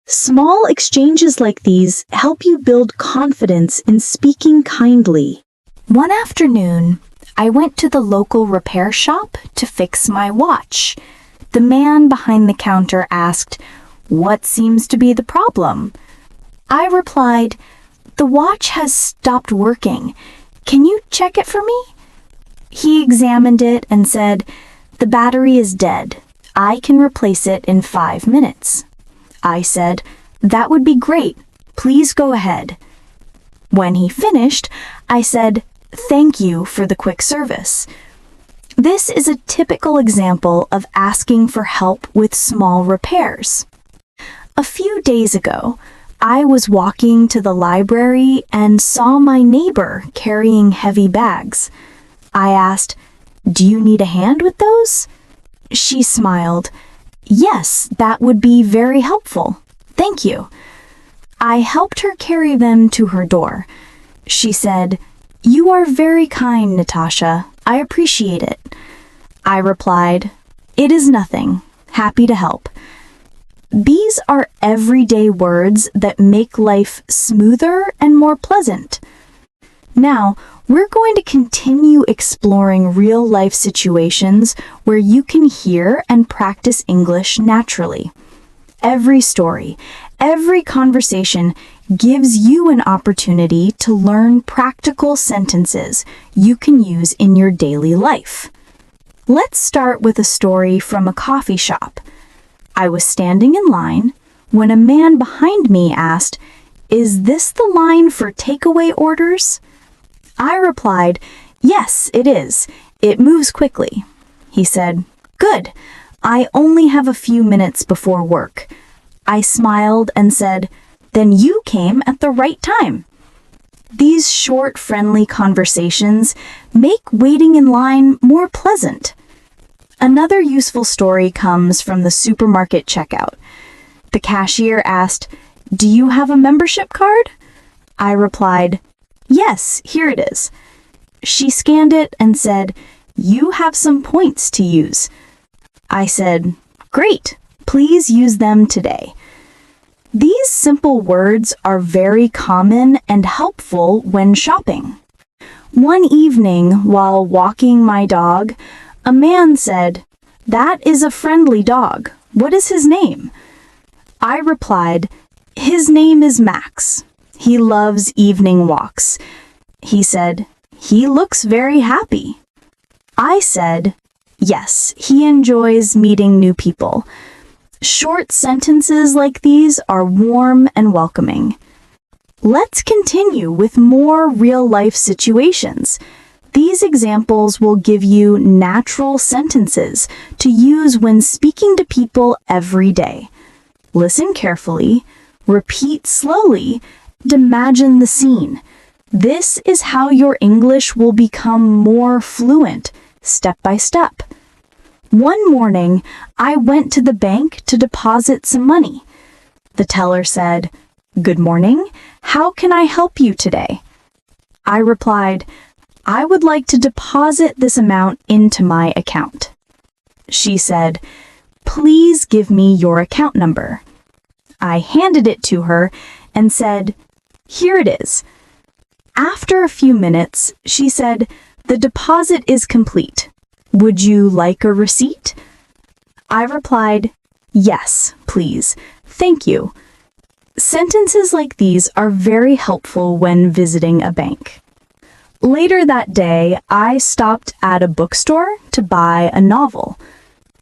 A: Small exchanges like these help you build confidence in speaking kindly. One afternoon, I went to the local repair shop to fix my watch. The man behind the counter asked, "What seems to be the problem?" I replied, "The watch has stopped working. Can you check it for me?" He examined it and said, "The battery is dead. I can replace it in 5 minutes." I said, "That would be great. Please go ahead." When he finished, I said, "Thank you for the quick service." This is a typical example of asking for help with small repairs. A few days ago, I was walking to the library and saw my neighbor carrying heavy bags. I asked, "Do you need a hand with those?" She smiled. "Yes, that would be very helpful. Thank you." I helped her carry them to her door. She said, "You are very kind, Natasha. I appreciate it." I replied, "It is nothing. Happy to help." These are everyday words that make life smoother and more pleasant. Now, we're going to continue exploring real-life situations where you can hear and practice English naturally. Every story, every conversation gives you an opportunity to learn practical sentences you can use in your daily life. Let's start with a story from a coffee shop. I was standing in line when a man behind me asked, "Is this the line for takeaway orders?" I replied, "Yes, it is. It moves quickly." He said, "Good. I only have a few minutes before work." I smiled and said, "Then you came at the right time." These short, friendly conversations make waiting in line more pleasant. Another useful story comes from the supermarket checkout. The cashier asked, "Do you have a membership card?" I replied, "Yes, here it is." She scanned it and said, "You have some points to use." I said, "Great, please use them today." These simple words are very common and helpful when shopping. One evening, while walking my dog, a man said, "That is a friendly dog. What is his name?" I replied, "His name is Max. He loves evening walks." He said, "He looks very happy." I said, "Yes, he enjoys meeting new people." Short sentences like these are warm and welcoming. Let's continue with more real-life situations. These examples will give you natural sentences to use when speaking to people every day. Listen carefully, repeat slowly, and imagine the scene. This is how your English will become more fluent, step by step. One morning, I went to the bank to deposit some money. The teller said, "Good morning. How can I help you today?" I replied, "I would like to deposit this amount into my account." She said, Please give me your account number. I handed it to her and said, Here it is. After a few minutes, she said, The deposit is complete. Would you like a receipt? I replied, Yes, please. Thank you. Sentences like these are very helpful when visiting a bank. Later that day, I stopped at a bookstore to buy a novel.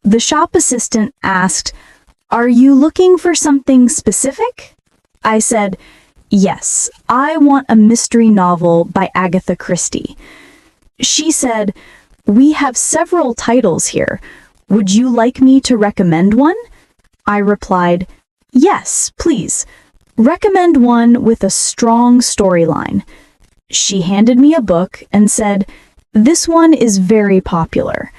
A: The shop assistant asked, Are you looking for something specific? I said, Yes, I want a mystery novel by Agatha Christie. She said, We have several titles here. Would you like me to recommend one? I replied, Yes, please. Recommend one with a strong storyline. She handed me a book and said, This one is very popular.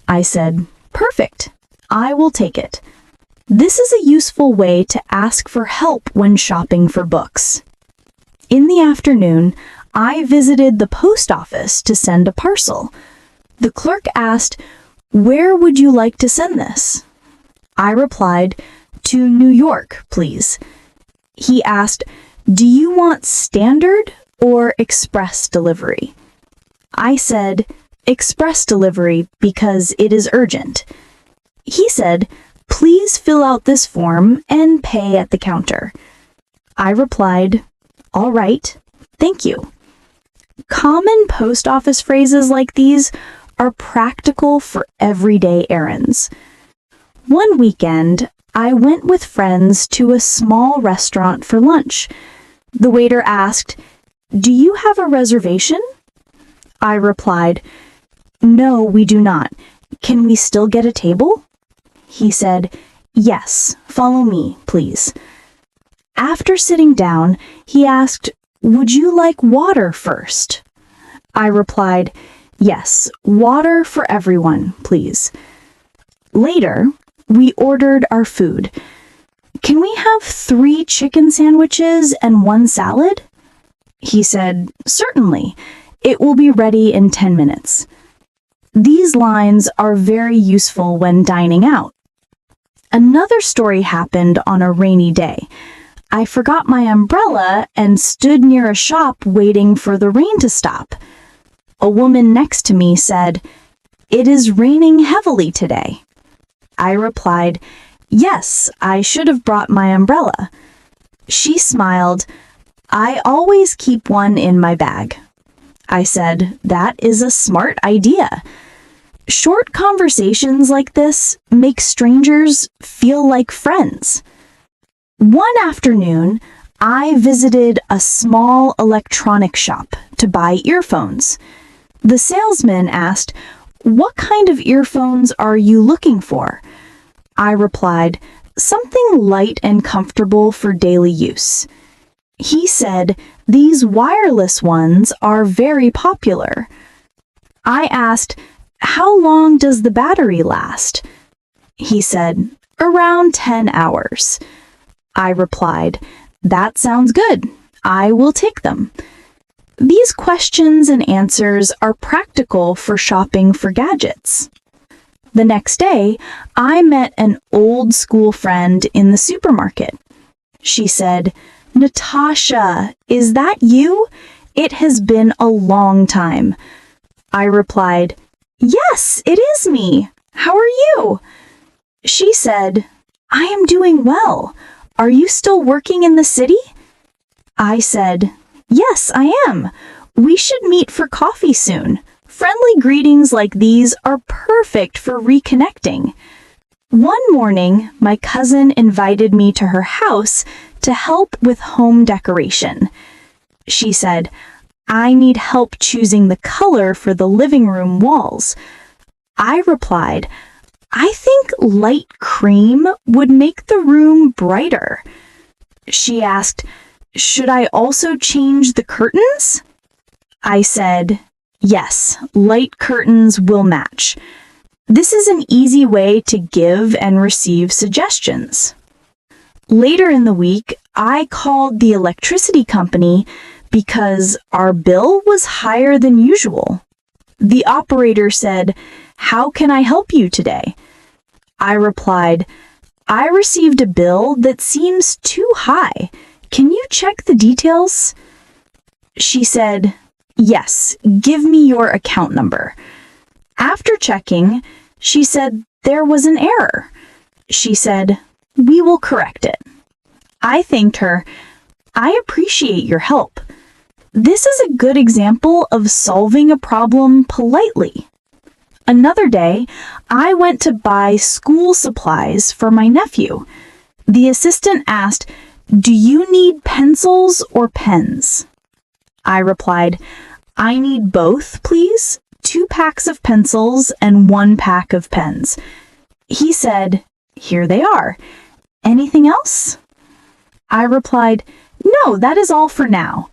A: I said, Perfect. I will take it. This is a useful way to ask for help when shopping for books. In the afternoon, I visited the post office to send a parcel. The clerk asked, Where would you like to send this? I replied, To New York, please. He asked, Do you want standard or express delivery? I said, Express delivery because it is urgent. He said, Please fill out this form and pay at the counter. I replied, All right, thank you. Common post office phrases like these are practical for everyday errands. One weekend, I went with friends to a small restaurant for lunch. The waiter asked, Do you have a reservation? I replied, No, we do not. Can we still get a table? He said, Yes, follow me, please. After sitting down, he asked, Would you like water first? I replied, Yes, water for everyone, please. Later, we ordered our food. Can we have 3 chicken sandwiches and 1 salad? He said, Certainly. It will be ready in 10 minutes. These lines are very useful when dining out. Another story happened on a rainy day. I forgot my umbrella and stood near a shop waiting for the rain to stop. A woman next to me said, It is raining heavily today. I replied, Yes, I should have brought my umbrella. She smiled, I always keep one in my bag. I said, That is a smart idea. Short conversations like this make strangers feel like friends. One afternoon, I visited a small electronic shop to buy earphones. The salesman asked, What kind of earphones are you looking for? I replied, Something light and comfortable for daily use. He said, These wireless ones are very popular. I asked, How long does the battery last? He said, Around 10 hours. I replied, That sounds good. I will take them. These questions and answers are practical for shopping for gadgets. The next day, I met an old school friend in the supermarket. She said, Natasha, is that you? It has been a long time. I replied, Yes, it is me. How are you? She said, I am doing well. Are you still working in the city? I said, Yes, I am. We should meet for coffee soon. Friendly greetings like these are perfect for reconnecting. One morning, my cousin invited me to her house to help with home decoration. She said, I need help choosing the color for the living room walls. I replied, I think light cream would make the room brighter. She asked, Should I also change the curtains? I said, Yes, light curtains will match. This is an easy way to give and receive suggestions. Later in the week, I called the electricity company because our bill was higher than usual. The operator said, How can I help you today? I replied, I received a bill that seems too high. Can you check the details? She said, yes, give me your account number. After checking, she said there was an error. She said, we will correct it. I thanked her. I appreciate your help. This is a good example of solving a problem politely. Another day, I went to buy school supplies for my nephew. The assistant asked, do you need pencils or pens? I replied, I need both, please. 2 packs of pencils and 1 pack of pens. He said, here they are. Anything else? I replied, no, that is all for now.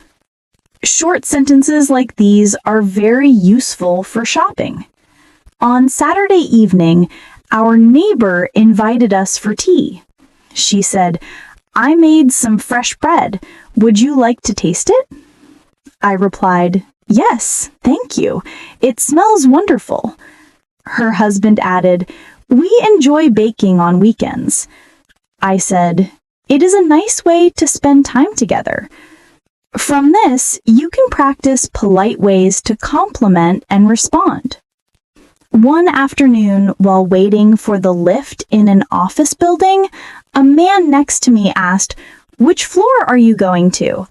A: Short sentences like these are very useful for shopping. On Saturday evening, our neighbor invited us for tea. She said, I made some fresh bread. Would you like to taste it? I replied, yes, thank you. It smells wonderful. Her husband added, we enjoy baking on weekends. I said, it is a nice way to spend time together. From this, you can practice polite ways to compliment and respond. One afternoon, while waiting for the lift in an office building, a man next to me asked, which floor are you going to?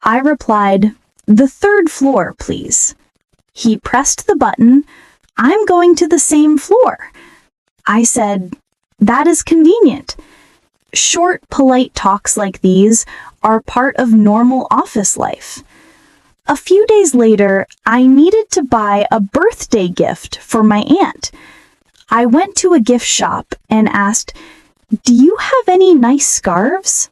A: I replied, the 3rd floor, please. He pressed the button. I'm going to the same floor. I said, that is convenient. Short, polite talks like these are part of normal office life. A few days later, I needed to buy a birthday gift for my aunt. I went to a gift shop and asked, do you have any nice scarves?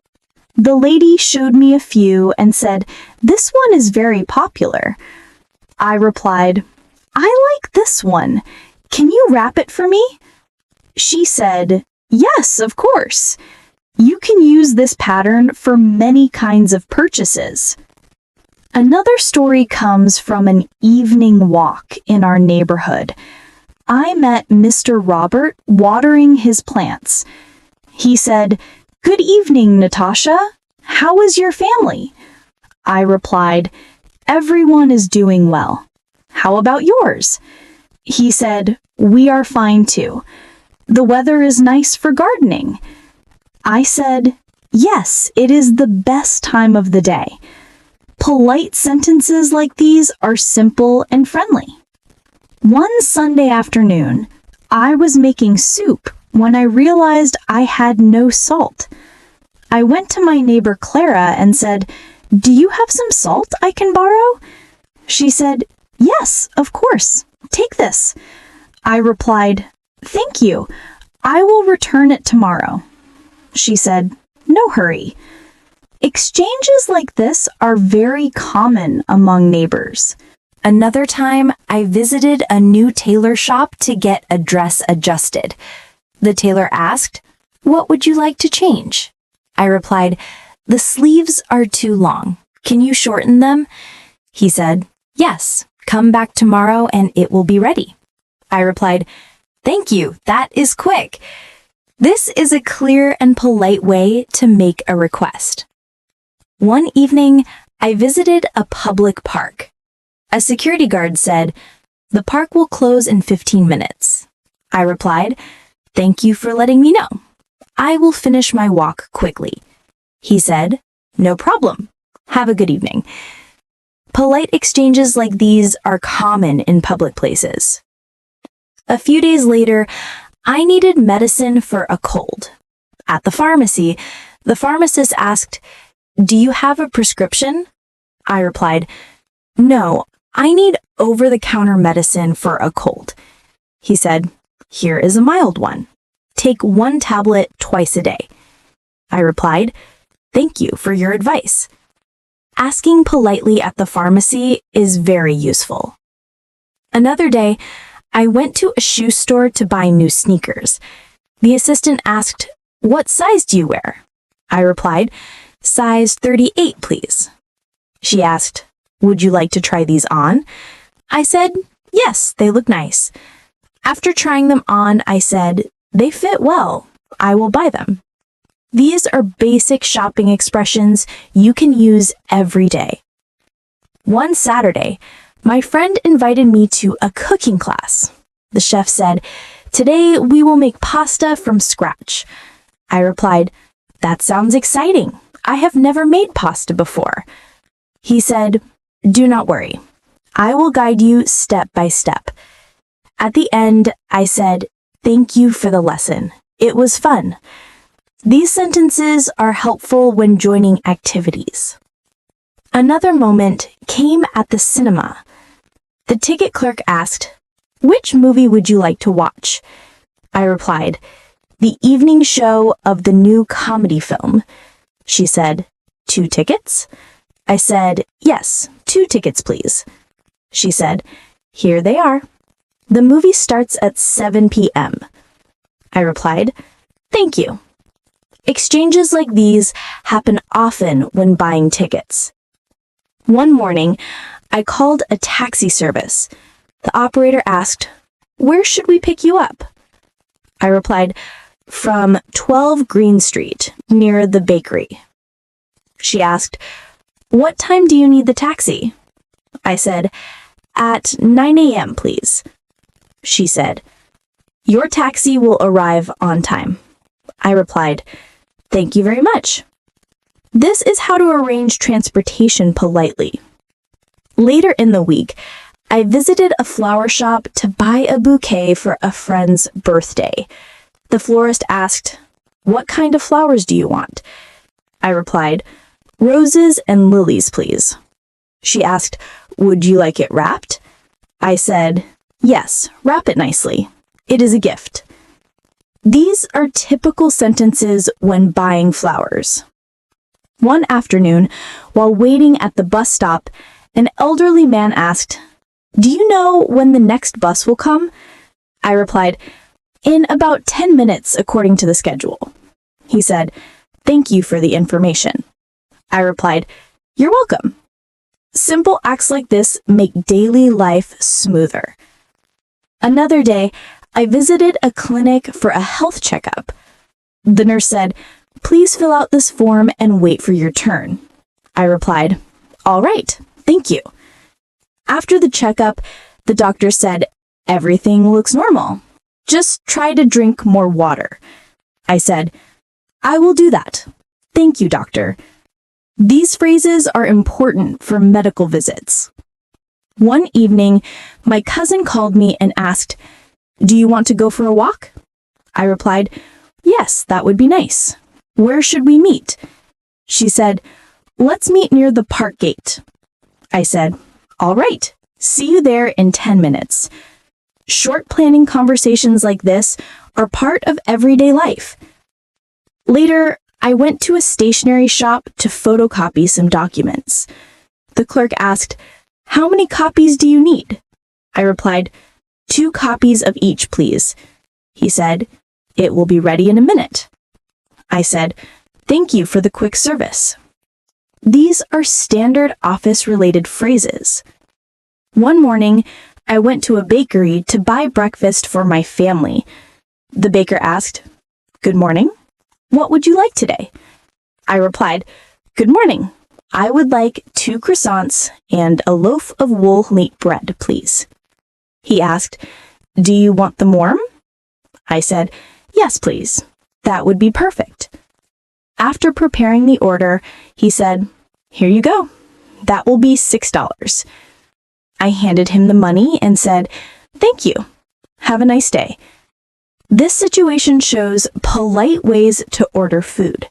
A: The lady showed me a few and said, this one is very popular. I replied, I like this one. Can you wrap it for me? She said, yes, of course. You can use this pattern for many kinds of purchases. Another story comes from an evening walk in our neighborhood. I met Mr. Robert watering his plants. He said, good evening, Natasha. How is your family? I replied, everyone is doing well. How about yours? He said, we are fine too. The weather is nice for gardening. I said, yes, it is the best time of the day. Polite sentences like these are simple and friendly. One Sunday afternoon, I was making soup when I realized I had no salt. I went to my neighbor Clara and said, do you have some salt I can borrow? She said, yes, of course. Take this. I replied, thank you. I will return it tomorrow. She said, no hurry. Exchanges like this are very common among neighbors. Another time, I visited a new tailor shop to get a dress adjusted. The tailor asked, what would you like to change? I replied, the sleeves are too long. Can you shorten them? He said, yes, come back tomorrow and it will be ready. I replied, thank you, that is quick. This is a clear and polite way to make a request. One evening, I visited a public park. A security guard said, the park will close in 15 minutes. I replied, thank you for letting me know. I will finish my walk quickly. He said, no problem. Have a good evening. Polite exchanges like these are common in public places. A few days later, I needed medicine for a cold. At the pharmacy, the pharmacist asked, do you have a prescription? I replied, no, I need over-the-counter medicine for a cold. He said, here is a mild one. Take 1 tablet twice a day. I replied, thank you for your advice. Asking politely at the pharmacy is very useful. Another day, I went to a shoe store to buy new sneakers. The assistant asked, what size do you wear? I replied, size 38, please. She asked, would you like to try these on? I said, yes, they look nice. After trying them on, I said, They fit well. I will buy them. These are basic shopping expressions you can use every day. One Saturday, my friend invited me to a cooking class. The chef said, "Today we will make pasta from scratch." I replied, "That sounds exciting. I have never made pasta before." He said, "Do not worry. I will guide you step by step." At the end, I said, "Thank you for the lesson. It was fun." These sentences are helpful when joining activities. Another moment came at the cinema. The ticket clerk asked, "Which movie would you like to watch?" I replied, "The evening show of the new comedy film." She said, "2 tickets?" I said, "Yes, 2 tickets, please." She said, "Here they are. The movie starts at 7 p.m. I replied, "Thank you." Exchanges like these happen often when buying tickets. One morning, I called a taxi service. The operator asked, "Where should we pick you up?" I replied, "From 12 Green Street, near the bakery." She asked, "What time do you need the taxi?" I said, "At 9 a.m., please." She said, "Your taxi will arrive on time." I replied, "Thank you very much." This is how to arrange transportation politely. Later in the week, I visited a flower shop to buy a bouquet for a friend's birthday. The florist asked, "What kind of flowers do you want?" I replied, "Roses and lilies, please." She asked, "Would you like it wrapped?" I said, "Yes, wrap it nicely. It is a gift." These are typical sentences when buying flowers. One afternoon, while waiting at the bus stop, an elderly man asked, "Do you know when the next bus will come?" I replied, "In about 10 minutes according to the schedule." He said, "Thank you for the information." I replied, "You're welcome." Simple acts like this make daily life smoother. Another day, I visited a clinic for a health checkup. The nurse said, "Please fill out this form and wait for your turn." I replied, "All right, thank you." After the checkup, the doctor said, "Everything looks normal. Just try to drink more water." I said, "I will do that. Thank you, doctor." These phrases are important for medical visits. One evening, my cousin called me and asked, "Do you want to go for a walk?" I replied, "Yes, that would be nice. Where should we meet?" She said, "Let's meet near the park gate." I said, "All right, see you there in 10 minutes." Short planning conversations like this are part of everyday life. Later, I went to a stationery shop to photocopy some documents. The clerk asked, "How many copies do you need?" I replied, 2 copies of each, please." He said, "It will be ready in a minute." I said, "Thank you for the quick service." These are standard office-related phrases. One morning, I went to a bakery to buy breakfast for my family. The baker asked, "Good morning. What would you like today?" I replied, "Good morning. I would like 2 croissants and a loaf of wool wheat bread, please." He asked, "Do you want them warm?" I said, "Yes, please. That would be perfect." After preparing the order, he said, "Here you go. That will be $6. I handed him the money and said, "Thank you. Have a nice day." This situation shows polite ways to order food.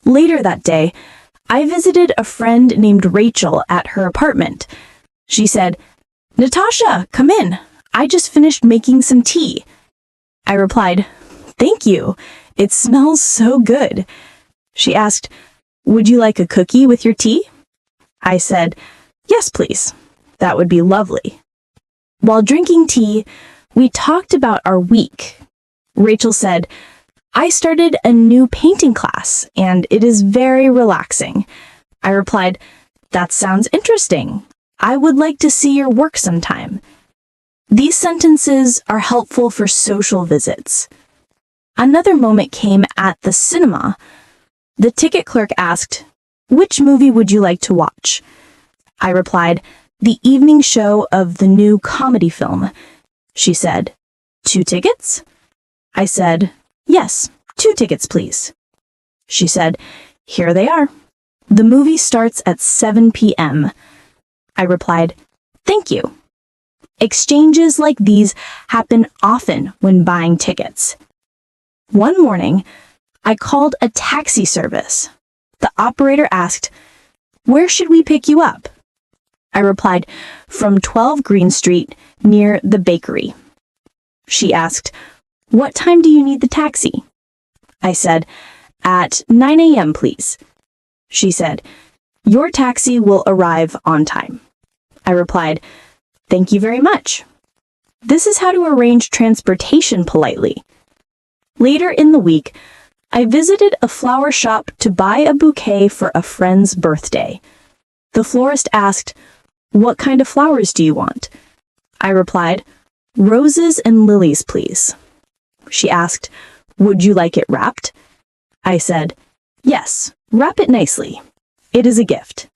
A: Later that day, I visited a friend named Rachel at her apartment. She said, "Natasha, come in. I just finished making some tea." I replied, "Thank you. It smells so good." She asked, "Would you like a cookie with your tea?" I said, "Yes, please. That would be lovely." While drinking tea, we talked about our week. Rachel said, "I started a new painting class, and it is very relaxing." I replied, "That sounds interesting. I would like to see your work sometime." These sentences are helpful for social visits. Another moment came at the cinema. The ticket clerk asked, "Which movie would you like to watch?" I replied, "The evening show of the new comedy film." She said, "2 tickets?" I said, "Yes, 2 tickets, please." She said, "Here they are. The movie starts at 7 p.m. I replied, "Thank you." Exchanges like these happen often when buying tickets. One morning, I called a taxi service. The operator asked, "Where should we pick you up?" I replied, "From 12 Green Street, near the bakery." She asked, "What time do you need the taxi?" I said, "At 9 a.m., please." She said, "Your taxi will arrive on time." I replied, "Thank you very much." This is how to arrange transportation politely. Later in the week, I visited a flower shop to buy a bouquet for a friend's birthday. The florist asked, "What kind of flowers do you want?" I replied, "Roses and lilies, please." She asked, "Would you like it wrapped?" I said, "Yes, wrap it nicely. It is a gift."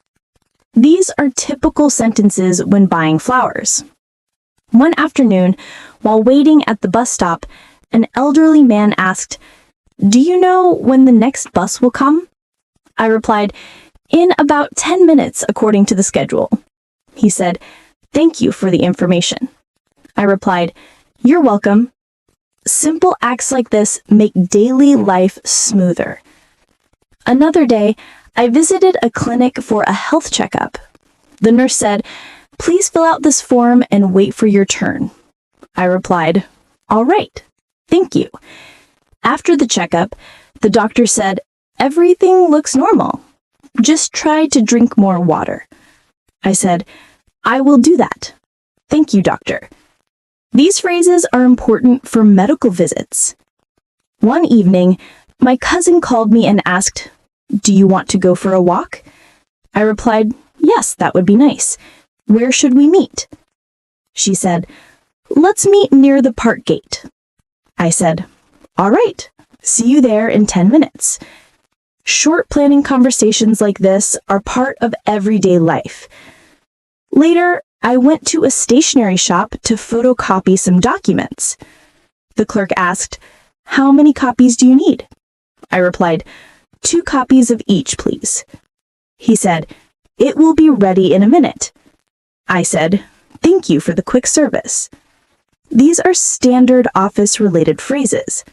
A: These are typical sentences when buying flowers. One afternoon, while waiting at the bus stop, an elderly man asked, "Do you know when the next bus will come?" I replied, "In about 10 minutes according to the schedule." He said, "Thank you for the information." I replied, "You're welcome." Simple acts like this make daily life smoother. Another day, I visited a clinic for a health checkup. The nurse said, "Please fill out this form and wait for your turn." I replied, "All right, thank you." After the checkup, the doctor said, "Everything looks normal. Just try to drink more water." I said, "I will do that. Thank you, doctor." These phrases are important for medical visits. One evening, my cousin called me and asked, "Do you want to go for a walk?" I replied, "Yes, that would be nice. Where should we meet?" She said, "Let's meet near the park gate." I said, "All right, see you there in 10 minutes." Short planning conversations like this are part of everyday life. Later, I went to a stationery shop to photocopy some documents. The clerk asked, "How many copies do you need?" I replied, 2 copies of each, please." He said, "It will be ready in a minute." I said, "Thank you for the quick service." These are standard office-related phrases.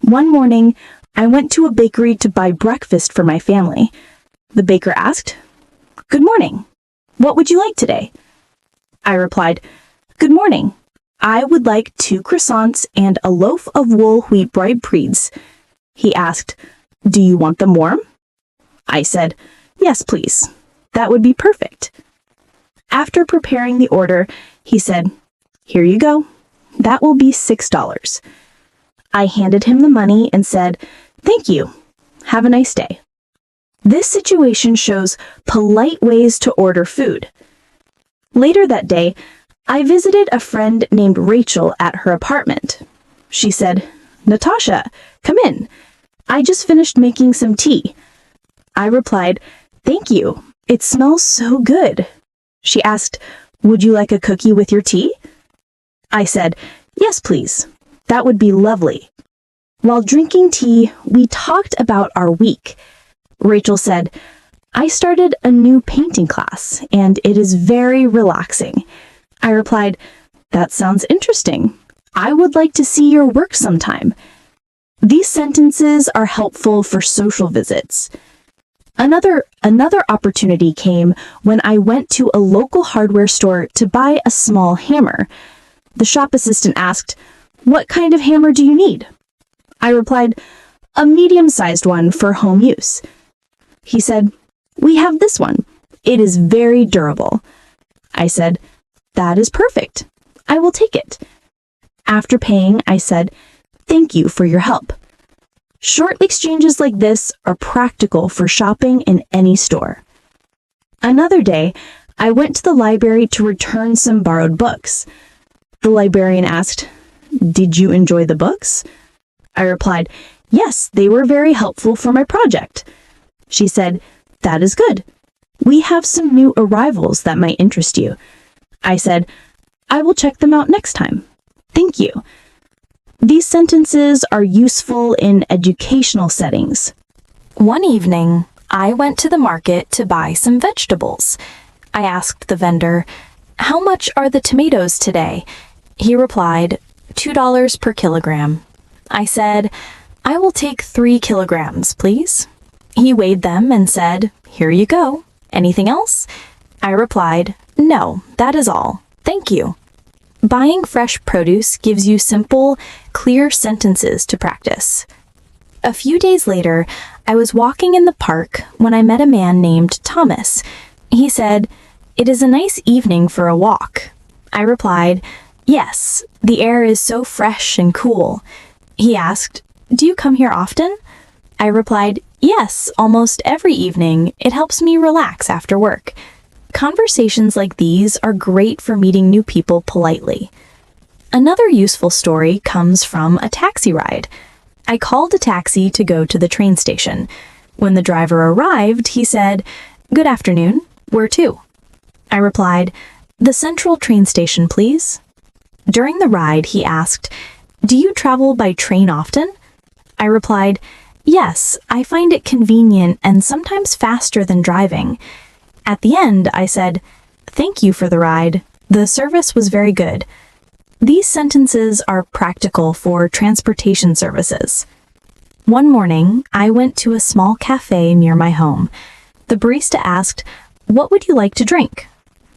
A: One morning, I went to a bakery to buy breakfast for my family. The baker asked, "Good morning. What would you like today?" I replied, "Good morning. I would like 2 croissants and a loaf of wool wheat bread preeds." He asked, "Do you want them warm?" I said, "Yes, please. That would be perfect." After preparing the order, he said, "Here you go. That will be $6. I handed him the money and said, "Thank you. Have a nice day." This situation shows polite ways to order food. Later that day, I visited a friend named Rachel at her apartment. She said, "Natasha, come in. I just finished making some tea." I replied, "Thank you. It smells so good." She asked, "Would you like a cookie with your tea?" I said, "Yes, please. That would be lovely." While drinking tea, we talked about our week. Rachel said, "I started a new painting class, and it is very relaxing." I replied, "That sounds interesting. I would like to see your work sometime." These sentences are helpful for social visits. Another opportunity came when I went to a local hardware store to buy a small hammer. The shop assistant asked, "What kind of hammer do you need?" I replied, "A medium-sized one for home use." He said, "We have this one. It is very durable." I said, "That is perfect. I will take it." After paying, I said, "Thank you for your help." Short exchanges like this are practical for shopping in any store. Another day, I went to the library to return some borrowed books. The librarian asked, "Did you enjoy the books?" I replied, "Yes, they were very helpful for my project." She said, "That is good. We have some new arrivals that might interest you." I said, "I will check them out next time. Thank you." These sentences are useful in educational settings. One evening, I went to the market to buy some vegetables. I asked the vendor, "How much are the tomatoes today?" He replied, $2 per kilogram. I said, "I will take 3 kilograms, please." He weighed them and said, "Here you go. Anything else?" I replied, "No, that is all. Thank you." Buying fresh produce gives you simple, clear sentences to practice. A few days later, I was walking in the park when I met a man named Thomas. He said, "It is a nice evening for a walk." I replied, "Yes, the air is so fresh and cool." He asked, "Do you come here often?" I replied, "Yes, almost every evening. It helps me relax after work." Conversations like these are great for meeting new people politely. Another useful story comes from a taxi ride. I called a taxi to go to the train station. When the driver arrived, he said, "Good afternoon. Where to?" I replied, "The Central train station, please." During the ride, he asked, "Do you travel by train often?" I replied, "Yes, I find it convenient and sometimes faster than driving." At the end, I said, "Thank you for the ride. The service was very good." These sentences are practical for transportation services. One morning, I went to a small cafe near my home. The barista asked, "What would you like to drink?"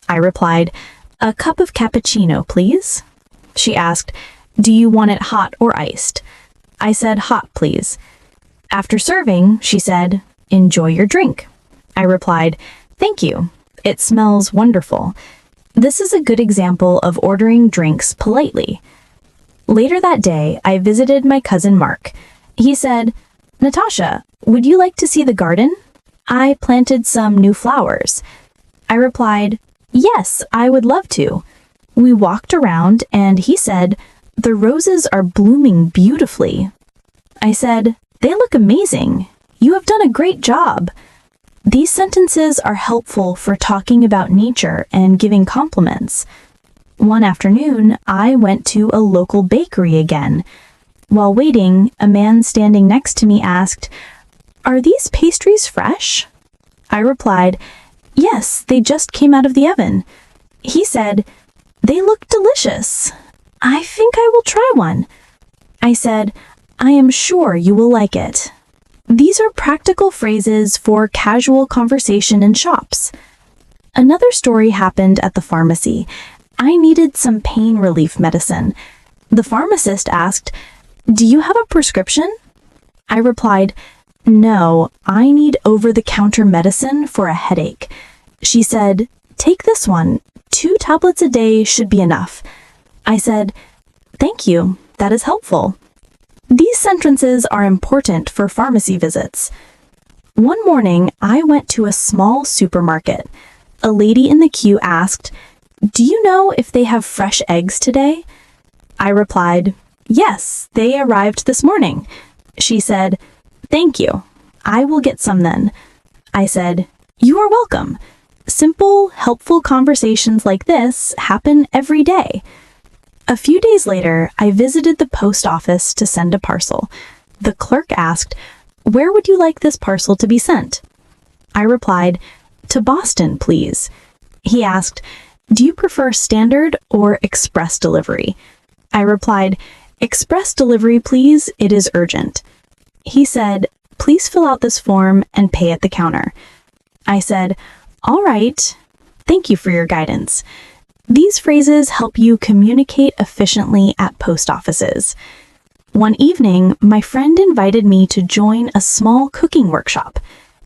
A: I replied, "A cup of cappuccino, please." She asked, "Do you want it hot or iced?" I said, "Hot, please." After serving, she said, "Enjoy your drink." I replied, "Thank you. It smells wonderful." This is a good example of ordering drinks politely. Later that day, I visited my cousin Mark. He said, "Natasha, would you like to see the garden? I planted some new flowers." I replied, "Yes, I would love to." We walked around and he said, "The roses are blooming beautifully." I said, "They look amazing. You have done a great job." These sentences are helpful for talking about nature and giving compliments. One afternoon, I went to a local bakery again. While waiting, a man standing next to me asked, "Are these pastries fresh?" I replied, "Yes, they just came out of the oven." He said, "They look delicious. I think I will try one." I said, "I am sure you will like it." These are practical phrases for casual conversation in shops. Another story happened at the pharmacy. I needed some pain relief medicine. The pharmacist asked, "Do you have a prescription?" I replied, "No, I need over-the-counter medicine for a headache." She said, "Take this one. 2 tablets a day should be enough." I said, "Thank you. That is helpful." These sentences are important for pharmacy visits. One morning, I went to a small supermarket. A lady in the queue asked, "Do you know if they have fresh eggs today?" I replied, "Yes, they arrived this morning." She said, "Thank you. I will get some then." I said, "You are welcome." Simple, helpful conversations like this happen every day. A few days later, I visited the post office to send a parcel. The clerk asked, "Where would you like this parcel to be sent?" I replied, "To Boston, please." He asked, "Do you prefer standard or express delivery?" I replied, "Express delivery, please. It is urgent." He said, "Please fill out this form and pay at the counter." I said, "All right. Thank you for your guidance." These phrases help you communicate efficiently at post offices. One evening, my friend invited me to join a small cooking workshop.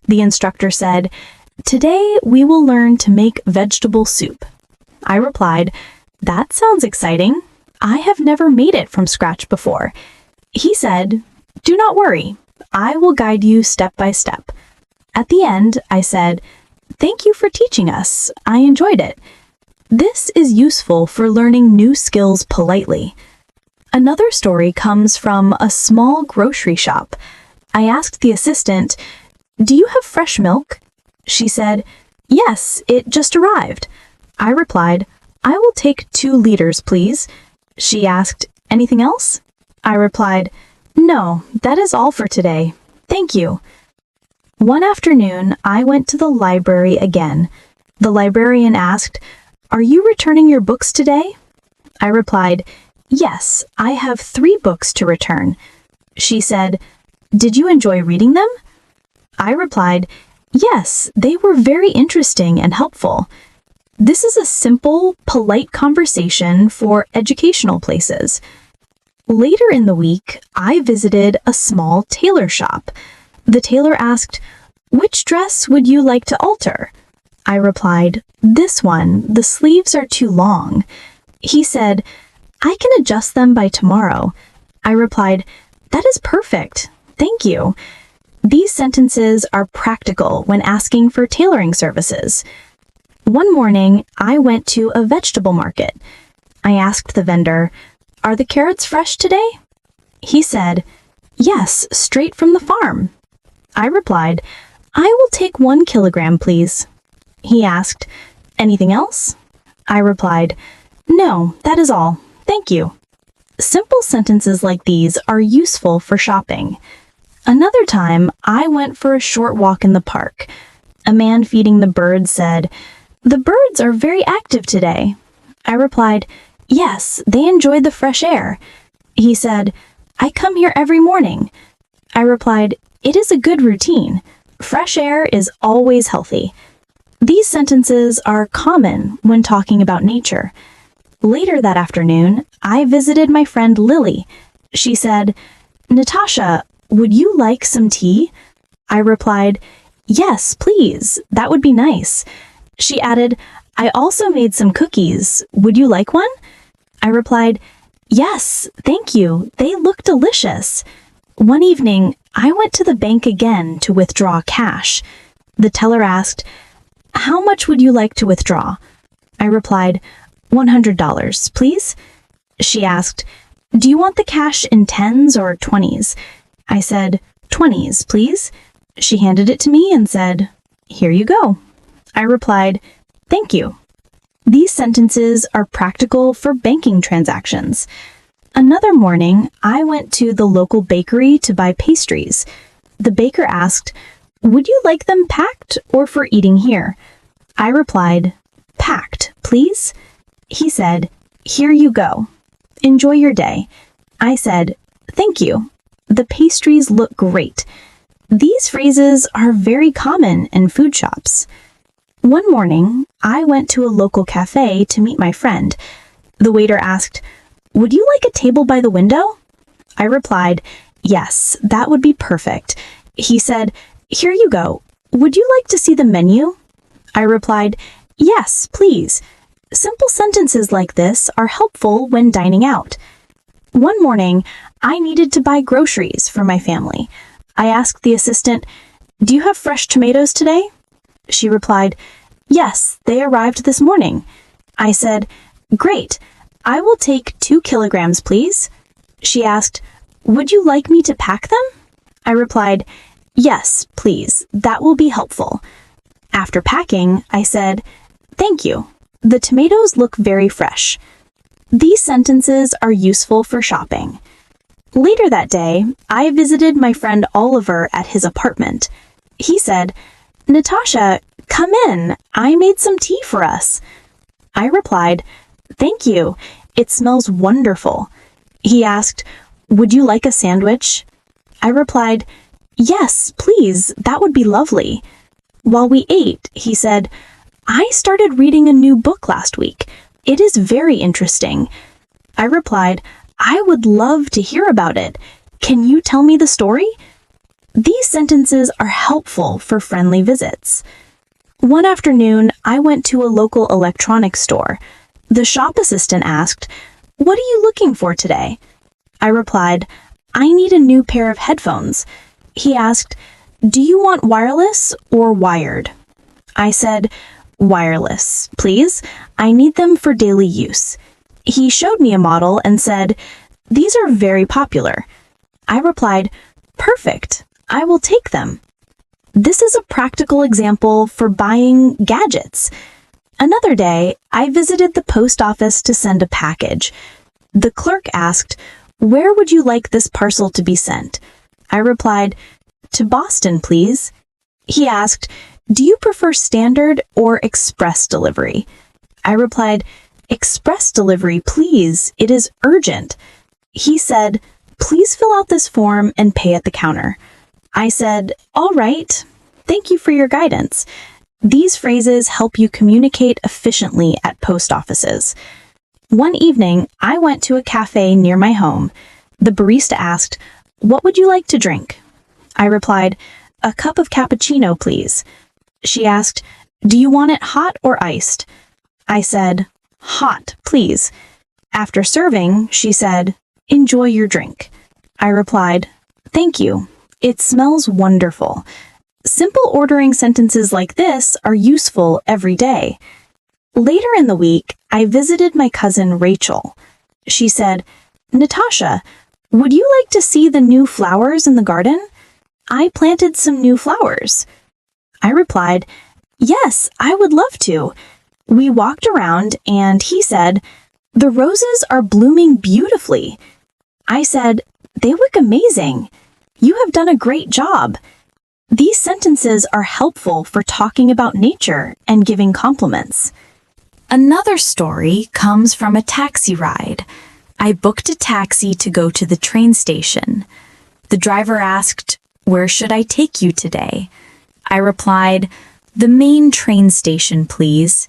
A: The instructor said, "Today we will learn to make vegetable soup." I replied, "That sounds exciting. I have never made it from scratch before." He said, "Do not worry. I will guide you step by step." At the end, I said, "Thank you for teaching us. I enjoyed it." This is useful for learning new skills politely. Another story comes from a small grocery shop. I asked the assistant, "Do you have fresh milk?" She said, "Yes, it just arrived." I replied, "I will take 2 liters, please." She asked, "Anything else?" I replied, "No, that is all for today. Thank you." One afternoon, I went to the library again. The librarian asked, "Are you returning your books today?" I replied, "Yes, I have 3 books to return." She said, "Did you enjoy reading them?" I replied, "Yes, they were very interesting and helpful." This is a simple, polite conversation for educational places. Later in the week, I visited a small tailor shop. The tailor asked, "Which dress would you like to alter?" I replied, "This one, the sleeves are too long." He said, "I can adjust them by tomorrow." I replied, "That is perfect. Thank you." These sentences are practical when asking for tailoring services. One morning, I went to a vegetable market. I asked the vendor, "Are the carrots fresh today?" He said, "Yes, straight from the farm." I replied, "I will take 1 kilogram, please." He asked, "Anything else?" I replied, "No, that is all. Thank you." Simple sentences like these are useful for shopping. Another time, I went for a short walk in the park. A man feeding the birds said, "The birds are very active today." I replied, "Yes, they enjoyed the fresh air." He said, "I come here every morning." I replied, "It is a good routine. Fresh air is always healthy." These sentences are common when talking about nature. Later that afternoon, I visited my friend Lily. She said, "Natasha, would you like some tea?" I replied, "Yes, please. That would be nice." She added, "I also made some cookies. Would you like one?" I replied, "Yes, thank you. They look delicious." One evening, I went to the bank again to withdraw cash. The teller asked, "How much would you like to withdraw?" I replied, $100, please. She asked, "Do you want the cash in 10s or 20s? I said, "20s, please." She handed it to me and said, "Here you go." I replied, "Thank you." These sentences are practical for banking transactions. Another morning, I went to the local bakery to buy pastries. The baker asked, "Would you like them packed or for eating here?" I replied, "Packed, please." He said, "Here you go. Enjoy your day." I said, "Thank you. The pastries look great." These phrases are very common in food shops. One morning, I went to a local cafe to meet my friend. The waiter asked, "Would you like a table by the window?" I replied, "Yes, that would be perfect." He said, "Here you go. Would you like to see the menu?" I replied, "Yes, please." Simple sentences like this are helpful when dining out. One morning, I needed to buy groceries for my family. I asked the assistant, "Do you have fresh tomatoes today?" She replied, "Yes, they arrived this morning." I said, "Great. I will take 2 kilograms, please." She asked, "Would you like me to pack them?" I replied, "Yes, please. That will be helpful." After packing, I said, "Thank you. The tomatoes look very fresh." These sentences are useful for shopping. Later that day, I visited my friend Oliver at his apartment. He said, "Natasha, come in. I made some tea for us." I replied, "Thank you. It smells wonderful." He asked, "Would you like a sandwich?" I replied, "Yes, please. That would be lovely." While we ate, he said, "I started reading a new book last week. It is very interesting." I replied, "I would love to hear about it. Can you tell me the story?" These sentences are helpful for friendly visits. One afternoon, I went to a local electronics store. The shop assistant asked, "What are you looking for today?" I replied, "I need a new pair of headphones." He asked, "Do you want wireless or wired?" I said, Wireless, please. I need them for daily use. He showed me a model and said, "These are very popular." I replied, "Perfect. I will take them." This is a practical example for buying gadgets. Another day, I visited the post office to send a package. The clerk asked, "Where would you like this parcel to be sent?" I replied, "To Boston, please." He asked, "Do you prefer standard or express delivery?" I replied, "Express delivery, please. It is urgent." He said, "Please fill out this form and pay at the counter." I said, "All right. Thank you for your guidance." These phrases help you communicate efficiently at post offices. One evening, I went to a cafe near my home. The barista asked, "What would you like to drink?" I replied, "A cup of cappuccino, please." She asked, "Do you want it hot or iced?" I said, "Hot, please." After serving, she said, "Enjoy your drink." I replied, "Thank you. It smells wonderful." Simple ordering sentences like this are useful every day. Later in the week, I visited my cousin Rachel. She said, "Natasha, would you like to see the new flowers in the garden? I planted some new flowers." I replied, "Yes, I would love to." We walked around and he said, "The roses are blooming beautifully." I said, "They look amazing. You have done a great job." These sentences are helpful for talking about nature and giving compliments. Another story comes from a taxi ride. I booked a taxi to go to the train station. The driver asked, "Where should I take you today?" I replied, "The main train station, please."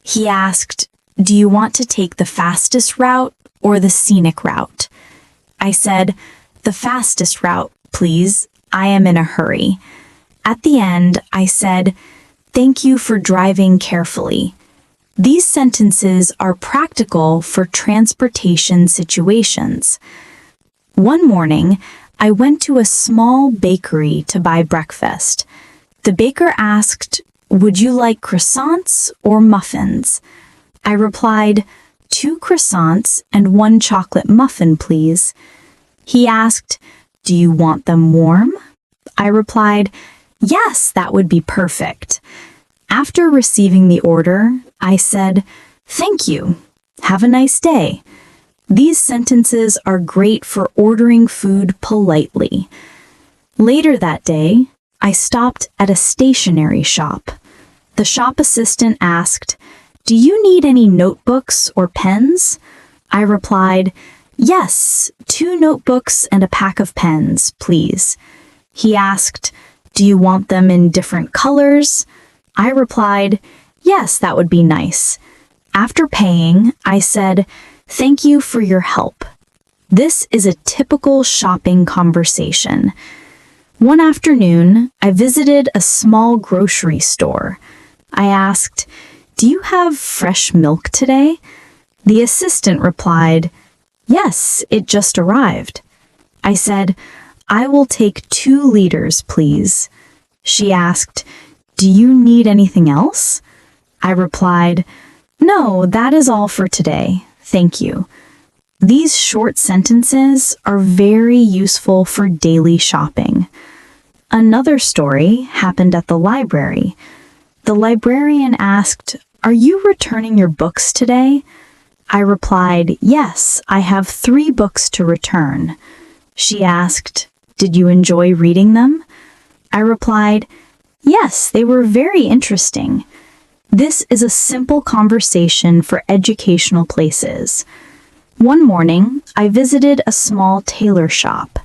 A: He asked, "Do you want to take the fastest route or the scenic route?" I said, "The fastest route, please. I am in a hurry." At the end, I said, "Thank you for driving carefully." These sentences are practical for transportation situations. One morning, I went to a small bakery to buy breakfast. The baker asked, "Would you like croissants or muffins?" I replied, "2 croissants and 1 chocolate muffin, please." He asked, "Do you want them warm?" I replied, "Yes, that would be perfect." After receiving the order, I said, "Thank you. Have a nice day." These sentences are great for ordering food politely. Later that day, I stopped at a stationery shop. The shop assistant asked, "Do you need any notebooks or pens?" I replied, "Yes, 2 notebooks and a pack of pens, please." He asked, "Do you want them in different colors?" I replied, "Yes, that would be nice." After paying, I said, "Thank you for your help." This is a typical shopping conversation. One afternoon, I visited a small grocery store. I asked, "Do you have fresh milk today?" The assistant replied, "Yes, it just arrived." I said, "I will take 2 liters, please." She asked, "Do you need anything else?" I replied, "No, that is all for today. Thank you." These short sentences are very useful for daily shopping. Another story happened at the library. The librarian asked, "Are you returning your books today?" I replied, "Yes, I have 3 books to return." She asked, "Did you enjoy reading them?" I replied, "Yes, they were very interesting." This is a simple conversation for educational places. One morning, I visited a small tailor shop.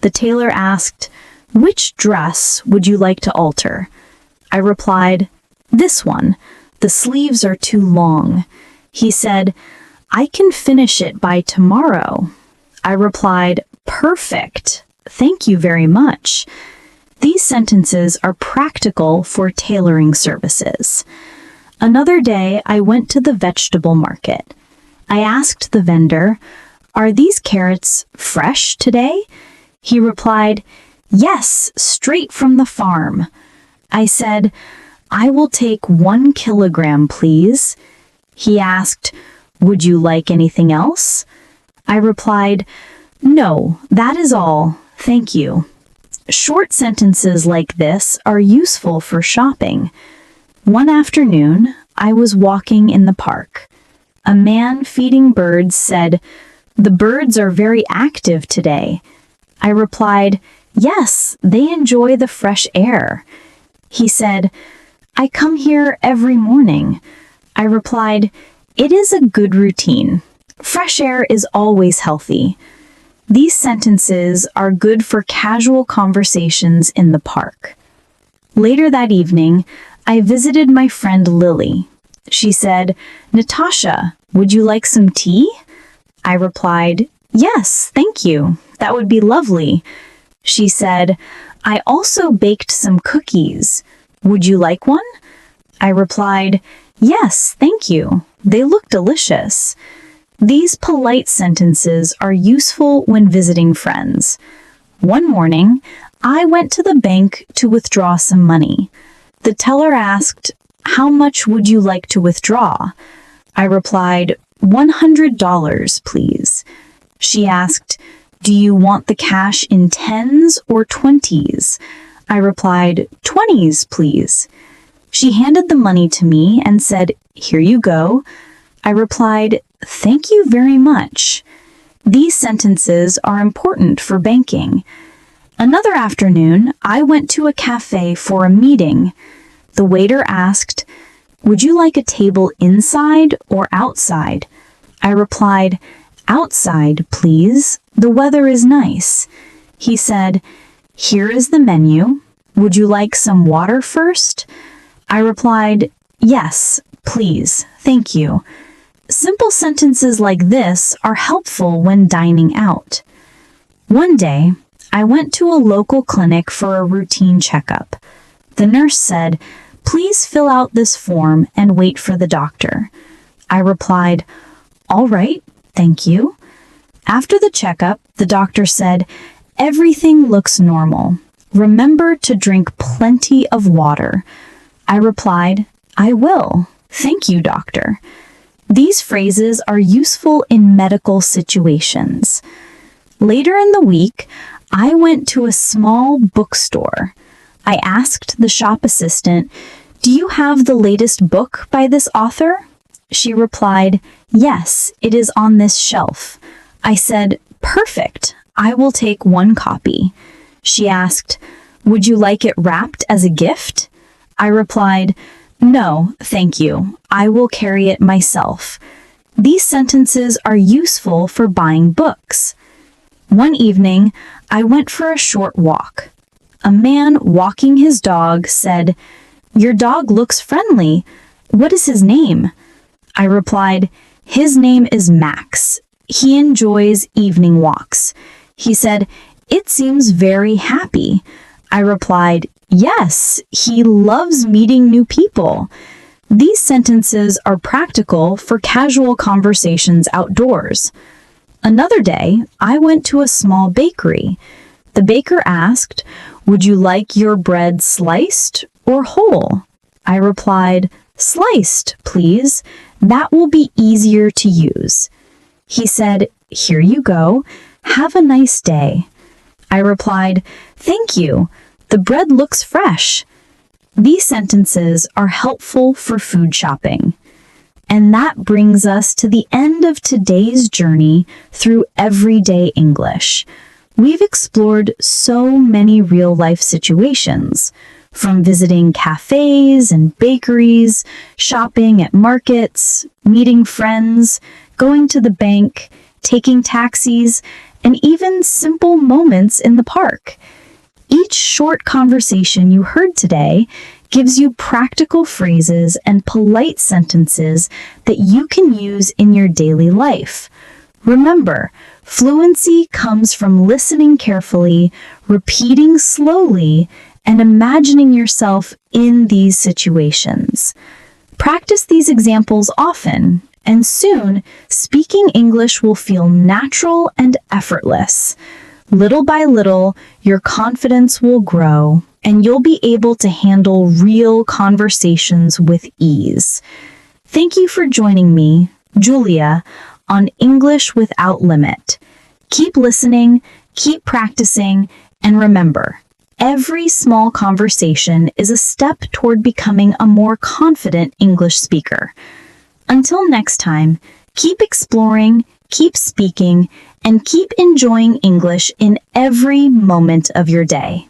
A: The tailor asked, "Which dress would you like to alter?" I replied, "This one. The sleeves are too long." He said, "I can finish it by tomorrow." I replied, "Perfect. Thank you very much." These sentences are practical for tailoring services. Another day, I went to the vegetable market. I asked the vendor, "Are these carrots fresh today?" He replied, "Yes, straight from the farm." I said, I will take 1 kilogram, please. He asked, would you like anything else? I replied, no, that is all, thank you. Short sentences like this are useful for shopping. One afternoon, I was walking in the park. A man feeding birds said, the birds are very active today. I replied, yes, they enjoy the fresh air. He said, I come here every morning. I replied, it is a good routine. Fresh air is always healthy. These sentences are good for casual conversations in the park. Later that evening, I visited my friend Lily. She said, Natasha, would you like some tea? I replied, yes, thank you. That would be lovely. She said, I also baked some cookies. Would you like one? I replied, yes, thank you. They look delicious. These polite sentences are useful when visiting friends. One morning, I went to the bank to withdraw some money. The teller asked, how much would you like to withdraw? I replied, $100, please. She asked, do you want the cash in 10s or 20s? I replied, 20s, please. She handed the money to me and said, here you go. I replied, thank you very much. These sentences are important for banking. Another afternoon, I went to a cafe for a meeting. The waiter asked, would you like a table inside or outside? I replied, outside, please. The weather is nice. He said, here is the menu. Would you like some water first? I replied, yes, please, thank you. Simple sentences like this are helpful when dining out. One day, I went to a local clinic for a routine checkup. The nurse said, please fill out this form and wait for the doctor. I replied, all right, thank you. After the checkup, the doctor said, everything looks normal. Remember to drink plenty of water. I replied, I will. Thank you, doctor. These phrases are useful in medical situations. Later in the week, I went to a small bookstore. I asked the shop assistant, do you have the latest book by this author? She replied, yes, it is on this shelf. I said, perfect, I will take 1 copy. She asked, would you like it wrapped as a gift? I replied, no, thank you. I will carry it myself. These sentences are useful for buying books. One evening, I went for a short walk. A man walking his dog said, your dog looks friendly. What is his name? I replied, his name is Max. He enjoys evening walks. He said, it seems very happy. I replied, yes, he loves meeting new people. These sentences are practical for casual conversations outdoors. Another day, I went to a small bakery. The baker asked, would you like your bread sliced or whole? I replied, sliced, please. That will be easier to use. He said, here you go. Have a nice day. I replied, thank you. The bread looks fresh. These sentences are helpful for food shopping. And that brings us to the end of today's journey through everyday English. We've explored so many real-life situations, from visiting cafés and bakeries, shopping at markets, meeting friends, going to the bank, taking taxis, and even simple moments in the park. Each short conversation you heard today gives you practical phrases and polite sentences that you can use in your daily life. Remember, fluency comes from listening carefully, repeating slowly, and imagining yourself in these situations. Practice these examples often, and soon, speaking English will feel natural and effortless. Little by little, your confidence will grow, and you'll be able to handle real conversations with ease. Thank you for joining me, Julia, on English Without Limit. Keep listening, keep practicing, and remember, every small conversation is a step toward becoming a more confident English speaker. Until next time, keep exploring, keep speaking, and keep enjoying English in every moment of your day.